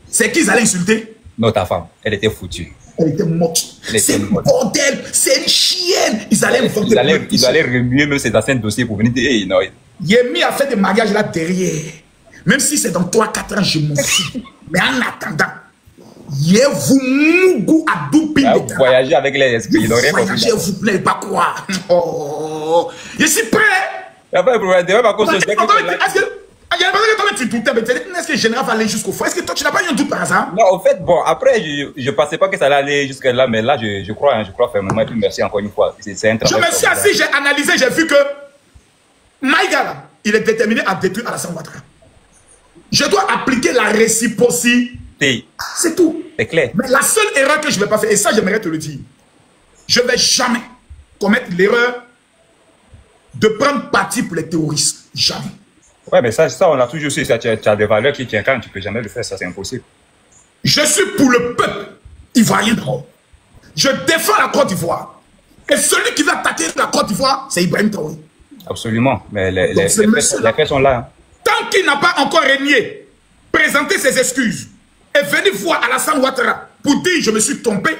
C'est qui ils allaient insulter? Non, ta femme. Elle était foutue. Elle était morte. C'est une bordel. C'est une chienne. Ils allaient Ils allaient remuer même ces anciens dossiers pour venir dire hey, non. Yemi a fait des mariages là derrière. Même si c'est dans 3-4 ans, je m'en fous. Mais en attendant, vous voyagez avec les esprits. Voyagez, vous plaît pas quoi. Oh, je suis prêt. Il n'y a pas de problème. Est-ce que le général va aller jusqu'au fond? Est-ce que toi, tu n'as pas eu un doute par hasard? Non, en fait, bon, après, je ne pensais pas que ça allait aller jusque là, mais là, je crois fermement. Et puis, merci encore une fois. C'est un travail. Je me suis assis, j'ai analysé, j'ai vu que Maïga, il est déterminé à détruire Alassane Ouattara. Je dois appliquer la réciprocité. C'est tout. C'est clair. Mais la seule erreur que je ne vais pas faire, et ça, j'aimerais te le dire, je ne vais jamais commettre l'erreur de prendre parti pour les terroristes. Jamais. Ouais, mais ça on a toujours su. Tu as des valeurs qui tiennent quand tu ne peux jamais le faire, ça c'est impossible. Je suis pour le peuple ivoirien d'abord. Je défends la Côte d'Ivoire. Et celui qui va attaquer la Côte d'Ivoire, c'est Ibrahim Traoré. Absolument. Mais les faits sont là. Tant qu'il n'a pas encore régné, présenter ses excuses et venir voir Alassane Ouattara pour dire je me suis trompé,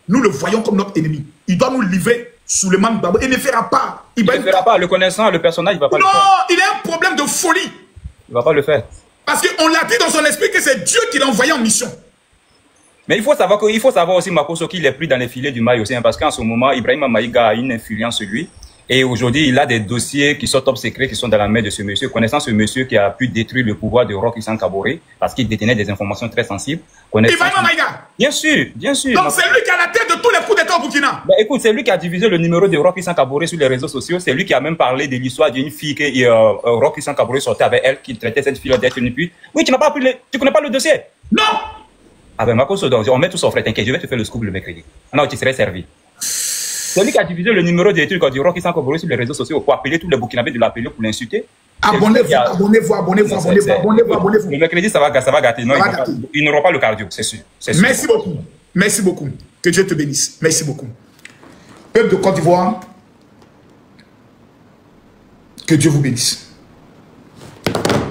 nous le voyons comme notre ennemi. Il doit nous livrer Souleymane Babo. Il ne fera pas. Il ne fera pas. Le connaissant, le personnage, il ne va pas le faire. Non, il a un problème de folie. Il ne va pas le faire. Parce qu'on l'a dit dans son esprit que c'est Dieu qui l'a envoyé en mission. Mais il faut savoir aussi, Makosso, qu'il est pris dans les filets du mail aussi. Hein, parce qu'en ce moment, Ibrahim Maïga a une influence sur lui. Et aujourd'hui, il a des dossiers qui sont top secrets, qui sont dans la main de ce monsieur. Connaissant ce monsieur qui a pu détruire le pouvoir de Roch Christian Kaboré, parce qu'il détenait des informations très sensibles. Ibrahim Maïga. Bien sûr, bien sûr. Donc c'est lui qui a la tête de tous les coups d'État au Burkina. Ben, écoute, c'est lui qui a divisé le numéro de Roch Christian Kaboré sur les réseaux sociaux. C'est lui qui a même parlé de l'histoire d'une fille que Roch Christian Kaboré sortait avec elle, qui traitait cette fille d'être une pute. Oui, tu connais pas le dossier? Non. Ah ben, Makosso, on met tout son frère, t'inquiète, je vais te faire le scoop le mercredi. Non, tu serais servi. C'est lui qui a divisé le numéro des trucs du Roch Christian Kaboré sur les réseaux sociaux pour appeler tous les Burkinabés de l'appeler pour l'insulter. Abonnez-vous. Le mercredi, ça va gâter. Non, ils n'auront pas le cardio, c'est sûr. Merci beaucoup. Merci beaucoup. Que Dieu te bénisse. Merci beaucoup. Peuple de Côte d'Ivoire, que Dieu vous bénisse.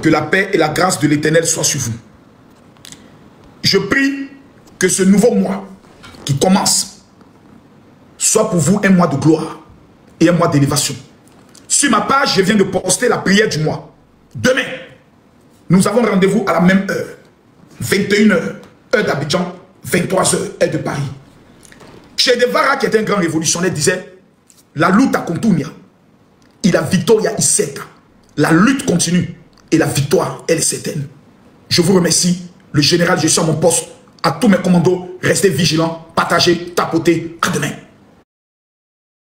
Que la paix et la grâce de l'Éternel soient sur vous. Je prie que ce nouveau mois qui commence soit pour vous un mois de gloire et un mois d'élévation. Sur ma page, je viens de poster la prière du mois. Demain, nous avons rendez-vous à la même heure. 21h, heure d'Abidjan, 23h, heure de Paris. Che Guevara, qui était un grand révolutionnaire, disait la lutte continua et la victoria est certaine. La lutte continue et la victoire, elle est certaine. Je vous remercie. Le général, je suis à mon poste. À tous mes commandos, restez vigilants, partagez, tapotez. À demain.